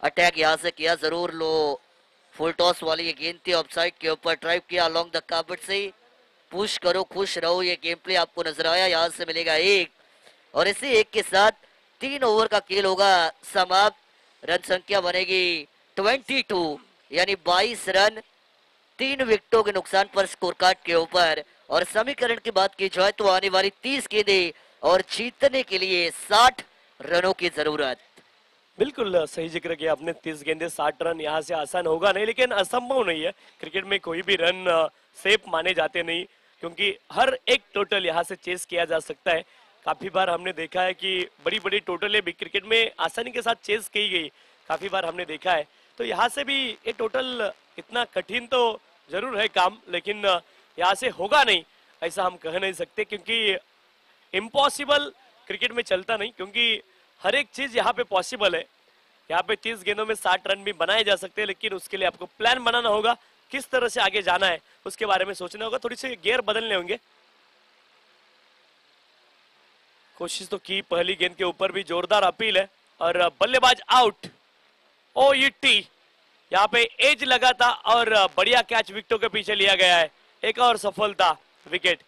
अटैक यहाँ से किया जरूर, लो फुल टॉस वाली ये गेंद थी, ऑफसाइड के ऊपर ड्राइव किया अलोंग द कार्पेट से। पुश करो खुश रहो, ये गेम प्ले आपको नजर आया। यहाँ से मिलेगा एक, और इसी एक के साथ 3 ओवर का खेल होगा समाप्त। रन संख्या बनेगी 22, यानी 22 रन 3 विकेटों के नुकसान पर स्कोर कार्ड के ऊपर। और समीकरण की बात की जाए तो आने वाली 30 गेंदें और जीतने के लिए 60 रनों की जरूरत। बिल्कुल सही जिक्र किया आपने, 30 गेंदे 60 रन यहाँ से आसान होगा नहीं, लेकिन असंभव नहीं है। क्रिकेट में कोई भी रन सेफ माने जाते नहीं, क्योंकि हर एक टोटल यहाँ से चेस किया जा सकता है। काफी बार हमने देखा है कि बड़ी बड़ी टोटलें भी क्रिकेट में आसानी के साथ चेस की गई, काफी बार हमने देखा है। तो यहाँ से भी ये टोटल इतना कठिन तो जरूर है काम, लेकिन यहाँ से होगा नहीं ऐसा हम कह नहीं सकते, क्योंकि इम्पॉसिबल क्रिकेट में चलता नहीं, क्योंकि हर एक चीज यहाँ पे पॉसिबल है। यहाँ पे 30 गेंदों में 60 रन भी बनाए जा सकते हैं, लेकिन उसके लिए आपको प्लान बनाना होगा, किस तरह से आगे जाना है उसके बारे में सोचना होगा, थोड़ी सी गियर बदलने होंगे। कोशिश तो की, पहली गेंद के ऊपर भी जोरदार अपील है, और बल्लेबाज आउट। ओईटी यहाँ पे एज लगा था, और बढ़िया कैच विकेटों के पीछे लिया गया है। एक और सफलता, विकेट।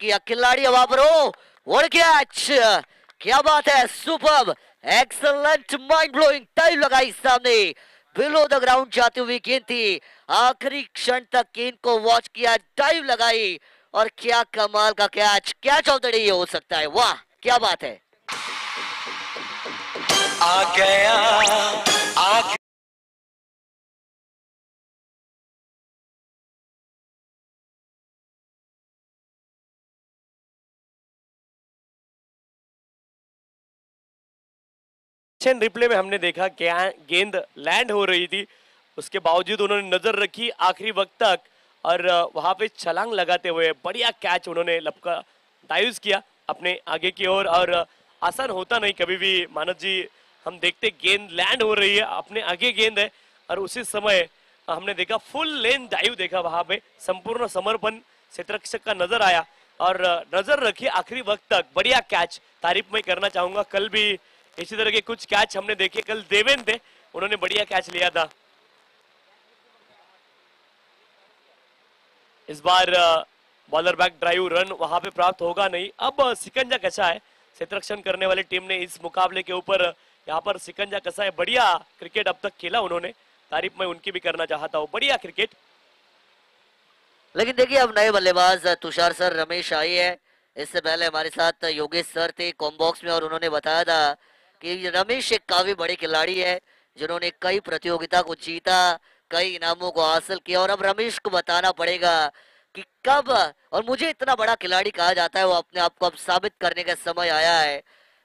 किया खिलाड़ी, हवा पर हो, व्हाट कैच, क्या बात है, superb, excellent, mind blowing, time लगाई सामने, बिलो द ग्राउंड जाती हुई गेंद थी, आखिरी क्षण तक गेंद को वॉच किया, डाइव लगाई, और क्या कमाल का catch, catch of the day हो सकता है, वाह क्या बात है। आ गया आ रिप्ले में हमने देखा कि गेंद लैंड हो रही थी, उसके बावजूद उन्होंने नजर रखी आखिरी वक्त तक, और वहां पे छलांग लगाते हुए बढ़िया कैच उन्होंने लपका डाइव किया अपने आगे की ओर। और आसान होता नहीं कभी भी मानव जी, हम देखते गेंद लैंड हो रही है, अपने आगे गेंद है, और उसी समय हमने देखा फुल लेन डाइव देखा, वहां पे संपूर्ण समर्पण क्षेत्ररक्षक का नजर आया, और नजर रखी आखिरी वक्त तक, बढ़िया कैच, तारीफ मैं करना चाहूंगा। कल भी इसी तरह के कुछ कैच हमने देखे, कल देवेन थे, उन्होंने बढ़िया कैच लिया था। इस बार बॉलर बैक ड्राइव रन वहां पे प्राप्त होगा नहीं। अब सिकंजा कसा है, क्षेत्ररक्षण करने वाली टीम ने इस मुकाबले के ऊपर यहाँ पर सिकंजा कसा है, बढ़िया क्रिकेट अब तक खेला उन्होंने, तारीफ मैं उनकी भी करना चाहता हूँ, बढ़िया क्रिकेट। लेकिन देखिए अब नए बल्लेबाज तुषार सर, रमेश आए हैं, इससे पहले हमारे साथ योगेश सर थे कॉम्बॉक्स में, और उन्होंने बताया था कि रमेश एक काफी बड़े खिलाड़ी है, जिन्होंने कई प्रतियोगिता को जीता, कई इनामों को हासिल किया, और अब रमेश को बताना पड़ेगा कि कब, और मुझे इतना बड़ा खिलाड़ी कहा जाता है, वो अपने आप को अब साबित करने का समय आया है,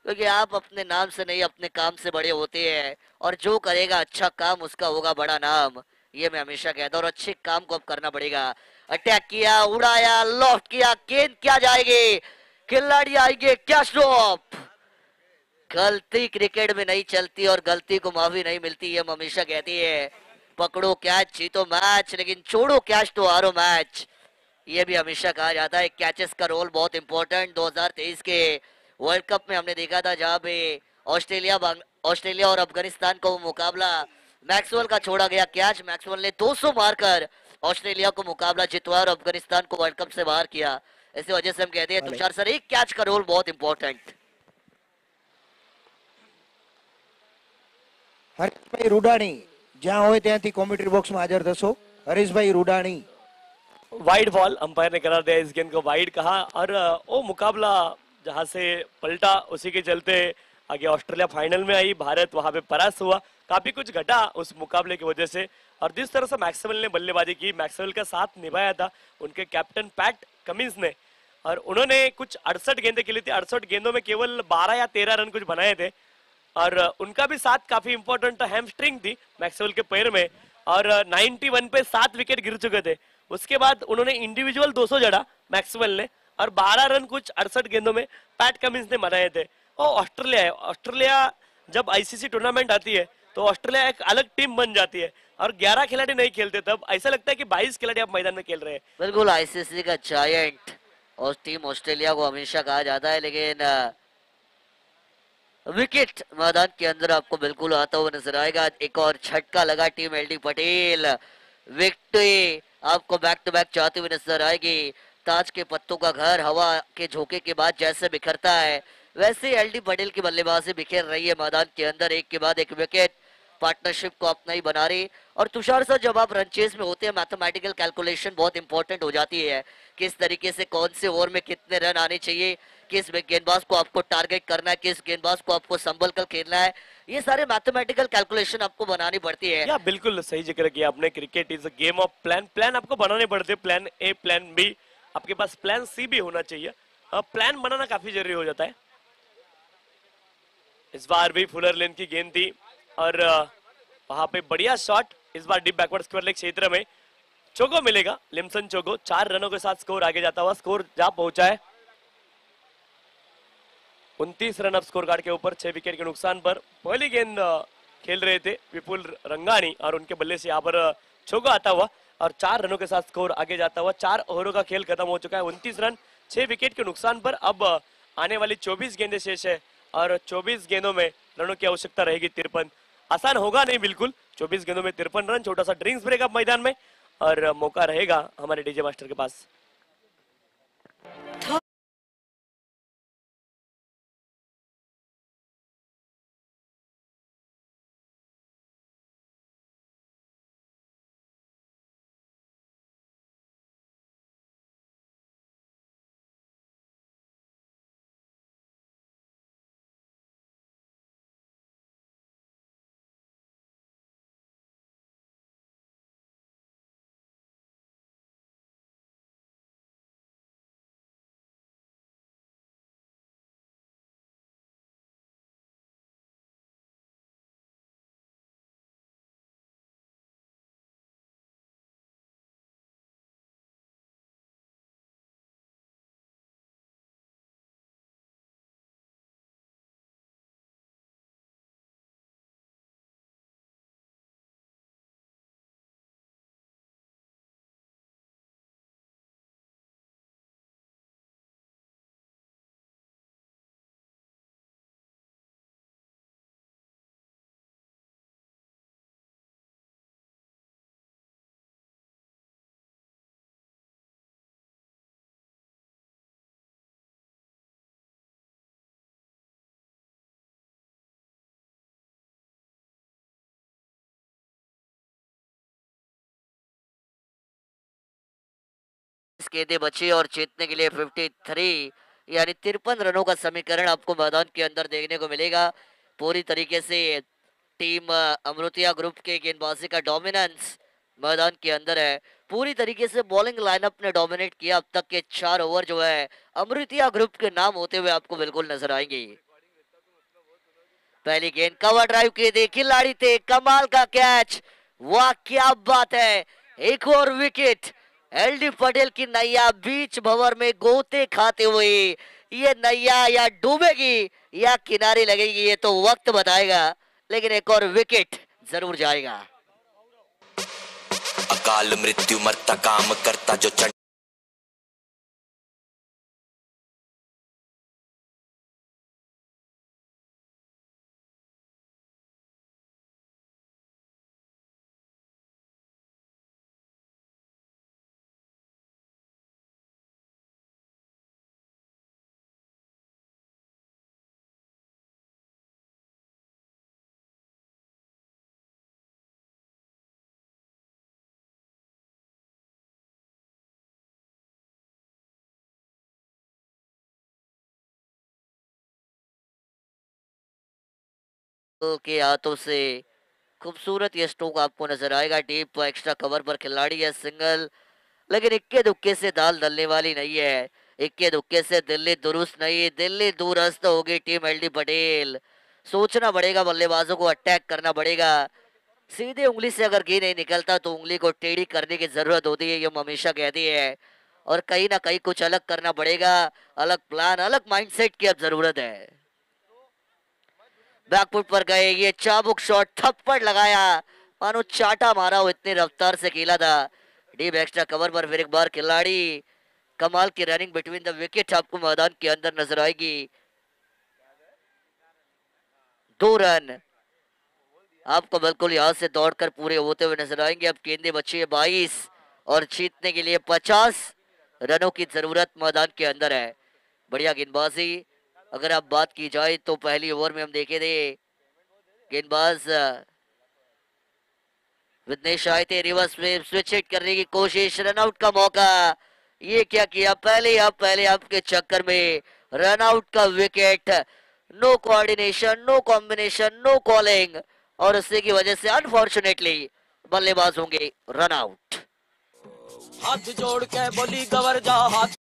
क्योंकि आप अपने नाम से नहीं अपने काम से बड़े होते हैं, और जो करेगा अच्छा काम उसका होगा बड़ा नाम, ये मैं हमेशा कहता हूँ, और अच्छे काम को अब करना पड़ेगा। अटैक किया, उड़ाया, लॉफ्ट किया, गेंद क्या जाएगी, खिलाड़ी आएंगे, क्या स्टॉप, गलती क्रिकेट में नहीं चलती और गलती को माफी नहीं मिलती, ये हम हमेशा कहती है। पकड़ो कैच जीतो मैच, लेकिन छोड़ो कैच तो हारो मैच, ये भी हमेशा कहा जाता है। कैचेस का रोल बहुत इंपॉर्टेंट। 2023 के वर्ल्ड कप में हमने देखा था जहां पे ऑस्ट्रेलिया और अफगानिस्तान का वो मुकाबला, मैक्सवेल का छोड़ा गया कैच, मैक्सवेल ने 200 मारकर ऑस्ट्रेलिया को मुकाबला जितवाया और अफगानिस्तान को वर्ल्ड कप से बाहर किया। इसी वजह से हम कहते हैं तुषार सर, एक कैच का रोल बहुत इंपॉर्टेंट। હરીશભાઈ રૂડાણી જ્યાં હોય ત્યાંથી કોમેન્ટ્રી બોક્સમાં હાજર થશો। Harishbhai Rudani. Wide ball, umpire ने करार दिया, इस गेंद को वाइड कहा और वो मुकाबला जहां से पलटा उसी के चलते आगे ऑस्ट्रेलिया फाइनल में आई, भारत वहां पे परास्त हुआ। काफी कुछ घटा उस मुकाबले की वजह से। और जिस तरह से मैक्सवेल ने बल्लेबाजी की, मैक्सवेल का साथ निभाया था उनके कैप्टन पैट कमिंस ने, और उन्होंने कुछ 68 गेंदें खेली थी। 68 गेंदों में केवल 12 या 13 रन कुछ बनाए थे, और उनका भी साथ काफी इंपॉर्टेंट था। हैमस्ट्रिंग थी मैक्सवेल के पैर में, और 91 पे 7 विकेट गिर चुके थे। उसके बाद उन्होंने इंडिविजुअल 200 जड़ा मैक्सवेल ने, और 12 रन कुछ 68 गेंदों में पैट कमिंस ने बनाए थे। और ऑस्ट्रेलिया है, ऑस्ट्रेलिया जब आईसीसी टूर्नामेंट आती है तो ऑस्ट्रेलिया एक अलग टीम बन जाती है, और 11 खिलाड़ी नहीं खेलते, तब ऐसा लगता है कि 22 खिलाड़ी अब मैदान में खेल रहे हैं। बिल्कुल, आईसीसी का जायंट और टीम ऑस्ट्रेलिया को हमेशा कहा जाता है, लेकिन विकेट मैदान के अंदर आपको बिल्कुल आता हुआ नजर आएगा। एक और झटका लगा टीम एलडी पटेल, विकेट आपको बैक टू बैक चाहते हुए नजर आएगी। ताज के पत्तों का घर हवा के झोंके के बाद जैसे बिखरता है, वैसे एलडी पटेल की बल्लेबाजी बिखेर रही है मैदान के अंदर, एक के बाद एक विकेट पार्टनरशिप को अपना ही बना रही। और तुषार सर, जब आप रनचेज में होते हैं, मैथमेटिकल कैलकुलेशन बहुत इंपॉर्टेंट हो जाती है। किस तरीके से कौन से ओवर में कितने रन आने चाहिए, किस गेंदबाज को आपको टारगेट करना है, किस गेंदबाज को आपको संभल कर खेलना है, ये सारे मैथमेटिकल कैलकुलेशन आपको बनानी पड़ती है। या बिल्कुल सही जिक्र किया आपने। Cricket is a game of plan. Plan आपको बनाने पड़ते हैं, प्लान ए, प्लान बी, आपके पास प्लान सी भी होना चाहिए। प्लान बनाना काफी जरूरी हो जाता है। इस बार भी फुलर लेन की गेंद थी, और वहां पे बढ़िया शॉट, इस बार डीप बैकवर्ड स्क्वायर लेग क्षेत्र में चोगो मिलेगा, लिमसन चोगो। 4 रनों के साथ स्कोर आगे जाता हुआ, स्कोर जा पहुंचा है 29 रन अब स्कोर कार्ड के ऊपर, 6 विकेट के नुकसान पर। पहली गेंद खेल रहे थे विपुल रंगानी, और उनके बल्ले से यहाँ पर चोगो आता हुआ, और 4 रनों के साथ स्कोर आगे जाता हुआ। 4 ओवरों का खेल खत्म हो चुका है, 29 रन 6 विकेट के नुकसान पर। अब आने वाली 24 गेंदें शेष है, और 24 गेंदों में रनों की आवश्यकता रहेगी 53। आसान होगा नहीं बिल्कुल, 24 गेंदों में 53 रन। छोटा सा ड्रिंक्स ब्रेक अब मैदान में, और मौका रहेगा हमारे डीजे मास्टर के पास। गेंदें बची और जीतने के लिए 53 यानी 53 रनों का समीकरण आपको मैदान के अंदर देखने को मिलेगा। पूरी तरीके से टीम अमृतिया ग्रुप के गेंदबाजी का डोमिनेंस मैदान के अंदर है। पूरी तरीके से बॉलिंग लाइनअप ने डोमिनेट किया। अब तक के 4 ओवर जो है अमृतिया ग्रुप के नाम होते हुए आपको बिल्कुल नजर आएंगे। पहली गेंद कवर ड्राइव की थी, खिलाड़ी थे, कमाल का कैच, वाह क्या बात है। एक और विकेट, एलडी पटेल की नैया बीच भंवर में गोते खाते हुए ये नैया या डूबेगी या किनारे लगेगी ये तो वक्त बताएगा, लेकिन एक और विकेट जरूर जाएगा। अकाल मृत्यु मरता काम करता जो चंड के हाथों से खूबसूरत ये स्ट्रोक आपको नजर आएगा। डीप एक्स्ट्रा कवर पर खिलाड़ी है, सिंगल, लेकिन इक्के दुक्के से दाल दलने वाली नहीं है। इक्के दुक्के से दिल्ली दुरुस्त नहीं, दिल्ली दूरस्त होगी टीम एलडी पटेल। सोचना पड़ेगा, बल्लेबाजों को अटैक करना पड़ेगा। सीधे उंगली से अगर गेंद नहीं निकलता तो उंगली को टेढ़ी करने की जरूरत होती है, ये हम हमेशा कहती है। और कहीं ना कहीं कुछ अलग करना पड़ेगा, अलग प्लान, अलग माइंडसेट की अब जरूरत है। बैकफुट पर गए, ये चाबुक शॉट, थप्पड़ लगाया, मानो चाटा मारा हो, इतनी रफ्तार से खेला था। डीप एक्स्ट्रा कवर पर फिर एक बार खिलाड़ी, कमाल की रनिंग बिटवीन द विकेट आपको मैदान के अंदर नजर आएगी। 2 रन आपको बिल्कुल यहां से दौड़कर पूरे होते हुए नजर आएंगे। अब गेंदे बची है 22 और जीतने के लिए 50 रनों की जरूरत मैदान के अंदर है। बढ़िया गेंदबाजी अगर आप बात की जाए तो पहली ओवर में हम देखे थे गेंदबाज विघ्नेश आए थे, रिवर्स में स्विच हिट करने की कोशिश, रनआउट का मौका। ये क्या किया, पहले आपके चक्कर में रनआउट का विकेट। No coordination, no combination, no calling, और उसी की वजह से अनफॉर्चुनेटली बल्लेबाज होंगे रन आउट। हाथ जोड़ के बोली गवर जा हाथ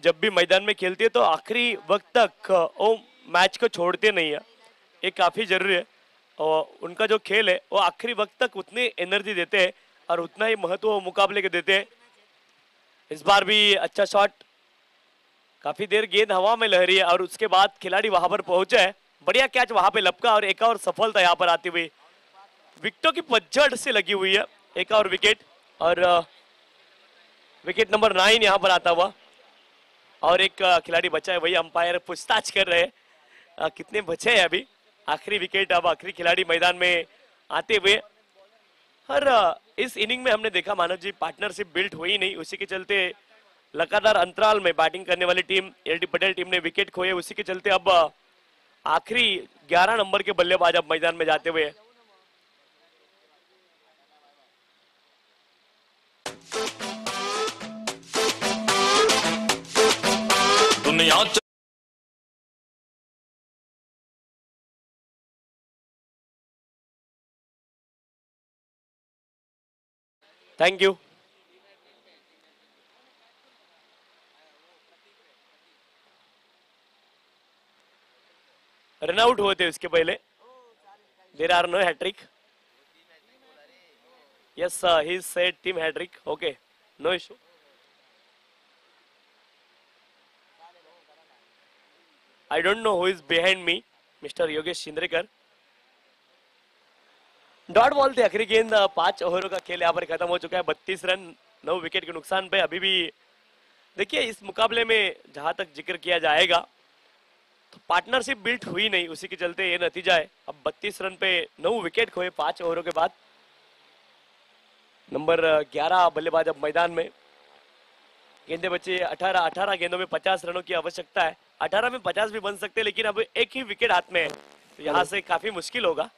जब भी मैदान में खेलती है तो आखिरी वक्त तक वो मैच को छोड़ते नहीं है, ये काफी जरूरी है। और उनका जो खेल है वो आखिरी वक्त तक उतनी एनर्जी देते हैं और उतना ही महत्व वो मुकाबले के देते हैं। इस बार भी अच्छा शॉट, काफी देर गेंद हवा में लहरी है और उसके बाद खिलाड़ी वहां पर पहुंचा है, बढ़िया कैच वहां पे लपका और एक और सफलता यहाँ पर आती हुई। विकेटों की पतझड़ से लगी हुई है एक और विकेट, और विकेट नंबर 9 यहाँ पर आता हुआ। और एक खिलाड़ी बचा है, वही अंपायर पूछताछ कर रहे हैं कितने बचे हैं अभी। आखिरी विकेट, अब आखिरी खिलाड़ी मैदान में आते हुए। हर इस इनिंग में हमने देखा मानव जी पार्टनरशिप बिल्ट हुई नहीं, उसी के चलते लगातार अंतराल में बैटिंग करने वाली टीम एलडी पटेल टीम ने विकेट खोए, उसी के चलते अब आखिरी 11 नंबर के बल्लेबाज अब मैदान में जाते हुए। दुनिया थैंक यू। रनआउट हुए थे उसके पहले, there are no hattrick. Yes he said team hattrick, okay no issue. I don't know who is behind me, mister Yogesh Chindrekar. Dot ball थे, आखिरी गेंद। 5 ओवरों का खेल यहाँ पर खत्म हो चुका है, 32 रन 9 विकेट के नुकसान पे। अभी भी देखिए इस मुकाबले में जहां तक जिक्र किया जाएगा तो पार्टनरशिप बिल्ट हुई नहीं, उसी के चलते ये नतीजा है। अब 32 रन पे 9 विकेट खोए 5 ओवरों के बाद। नंबर 11 बल्लेबाज अब मैदान में। गेंदे बचे 18 गेंदों में 50 रनों की आवश्यकता है। 18 में 50 भी बन सकते, लेकिन अब एक ही विकेट हाथ में है, तो यहाँ से काफी मुश्किल होगा।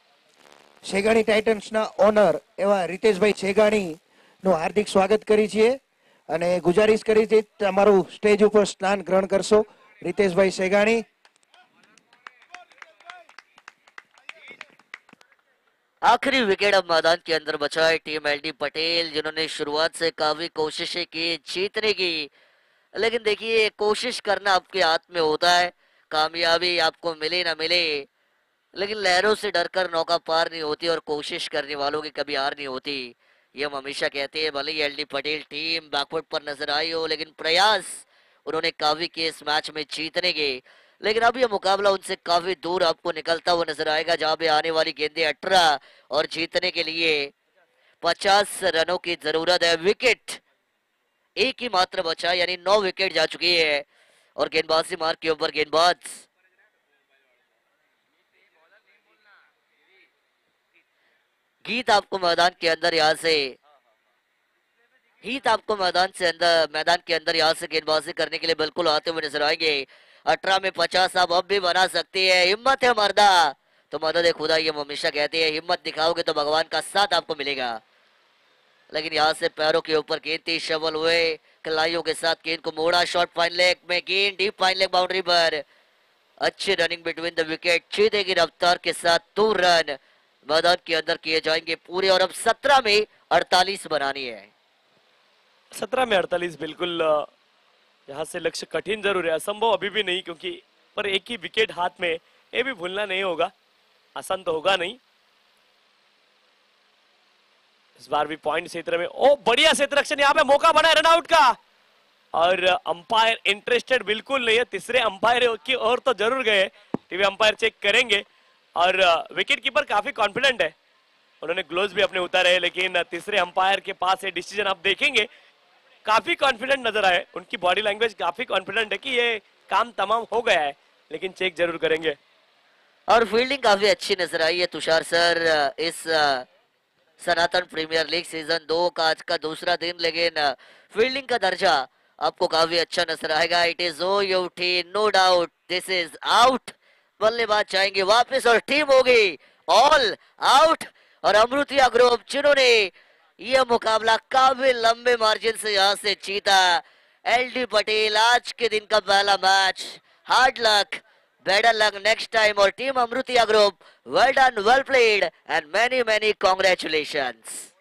શેગાણી ટાઇટન્સના ઓનર એવા રીતેશભાઈ શેગાણીનું હાર્દિક સ્વાગત કરી છીએ અને ગુજારિશ કરી છે તમારું સ્ટેજ ઉપર સ્નાન ગ્રહણ કરશો રીતેશભાઈ શેગાણી। आखिरी विकेट अब मैदान के अंदर बचा है टीम एलडी पटेल, जिन्होंने शुरुआत से काफी कोशिशें की जीतने की, लेकिन देखिए कोशिश करना आपके हाथ में होता है, कामयाबी आपको मिले ना मिले, लेकिन लहरों से डरकर नौका पार नहीं होती और कोशिश करने वालों की कभी हार नहीं होती। ये हम हमेशा कहते हैं, भले ही एलडी पटेल टीम बैकवर्ड पर नजर आई हो, लेकिन प्रयास उन्होंने काफी किए इस मैच में जीतने के। लेकिन अब यह मुकाबला उनसे काफी दूर आपको निकलता हुआ नजर आएगा, जहां पे आने वाली गेंदें 18 और जीतने के लिए 50 रनों की जरूरत है। विकेट एक ही मात्र बचा, यानी 9 विकेट जा चुकी है और गेंदबाजी मार्ग के ऊपर गेंदबाज गीत आपको मैदान के अंदर यहाँ से हीत आपको मैदान के अंदर यहाँ से गेंदबाजी करने के लिए बिल्कुल आते हुए नजर आएंगे। 18 में 50 आप अब भी बना सकती है, हिम्मत है मर्दा तो मदद है खुदा, ये हम हमेशा कहते हैं, हिम्मत दिखाओगे तो भगवान का साथ आपको मिलेगा। लेकिन यहाँ से पैरों के ऊपर गेंद थी, शवल हुए कलाइयों के साथ गेंद को मोड़ा, शॉर्ट फाइन लेग में गेंद डीप फाइन लेग बाउंड्री पर, अच्छी रनिंग बिटवीन द विकेट, चीते की रफ्तार के साथ 2 रन मैदान के अंदर किए जाएंगे पूरे, और अब 17 में 48 बनानी है। 17 में 48 बिल्कुल यहाँ से लक्ष्य कठिन जरूर है, असंभव अभी भी नहीं, क्योंकि पर एक ही विकेट हाथ में, ये भी भूलना नहीं होगा, आसान तो होगा नहीं। इस बार भी पॉइंट क्षेत्र में ओ बढ़िया क्षेत्र रक्षण, यहाँ पे मौका बना है रनआउट का, और अंपायर इंटरेस्टेड बिल्कुल नहीं है, तीसरे अंपायर की ओर तो जरूर गए, टीवी अंपायर चेक करेंगे, और विकेट कीपर काफी कॉन्फिडेंट है, उन्होंने ग्लोव्स भी अपने उतारे हैं, लेकिन तीसरे अंपायर के पास ये डिसीजन आप देखेंगे काफी कॉन्फिडेंट नजर आए, उनकी बॉडी लैंग्वेज काफी कॉन्फिडेंट है कि ये काम तमाम हो गया है, लेकिन चेक जरूर करेंगे। और फील्डिंग काफी अच्छी नजर आई है तुषार सर, इस सनातन प्रीमियर लीग सीजन 2 का आज का दूसरा दिन, लेकिन फील्डिंग का दर्जा आपको काफी अच्छा नजर आएगा। It is O U T no doubt, this is out, बल्लेबाज चाहेंगे वापस और टीम होगी ऑल आउट, और अमृतिया ग्रुप जिन्होंने यह मुकाबला काफी लंबे मार्जिन से यहाँ से जीता। एलडी पटेल आज के दिन का पहला match, hard luck, better luck next time, और team Amritiya group well done, well played and many many congratulations.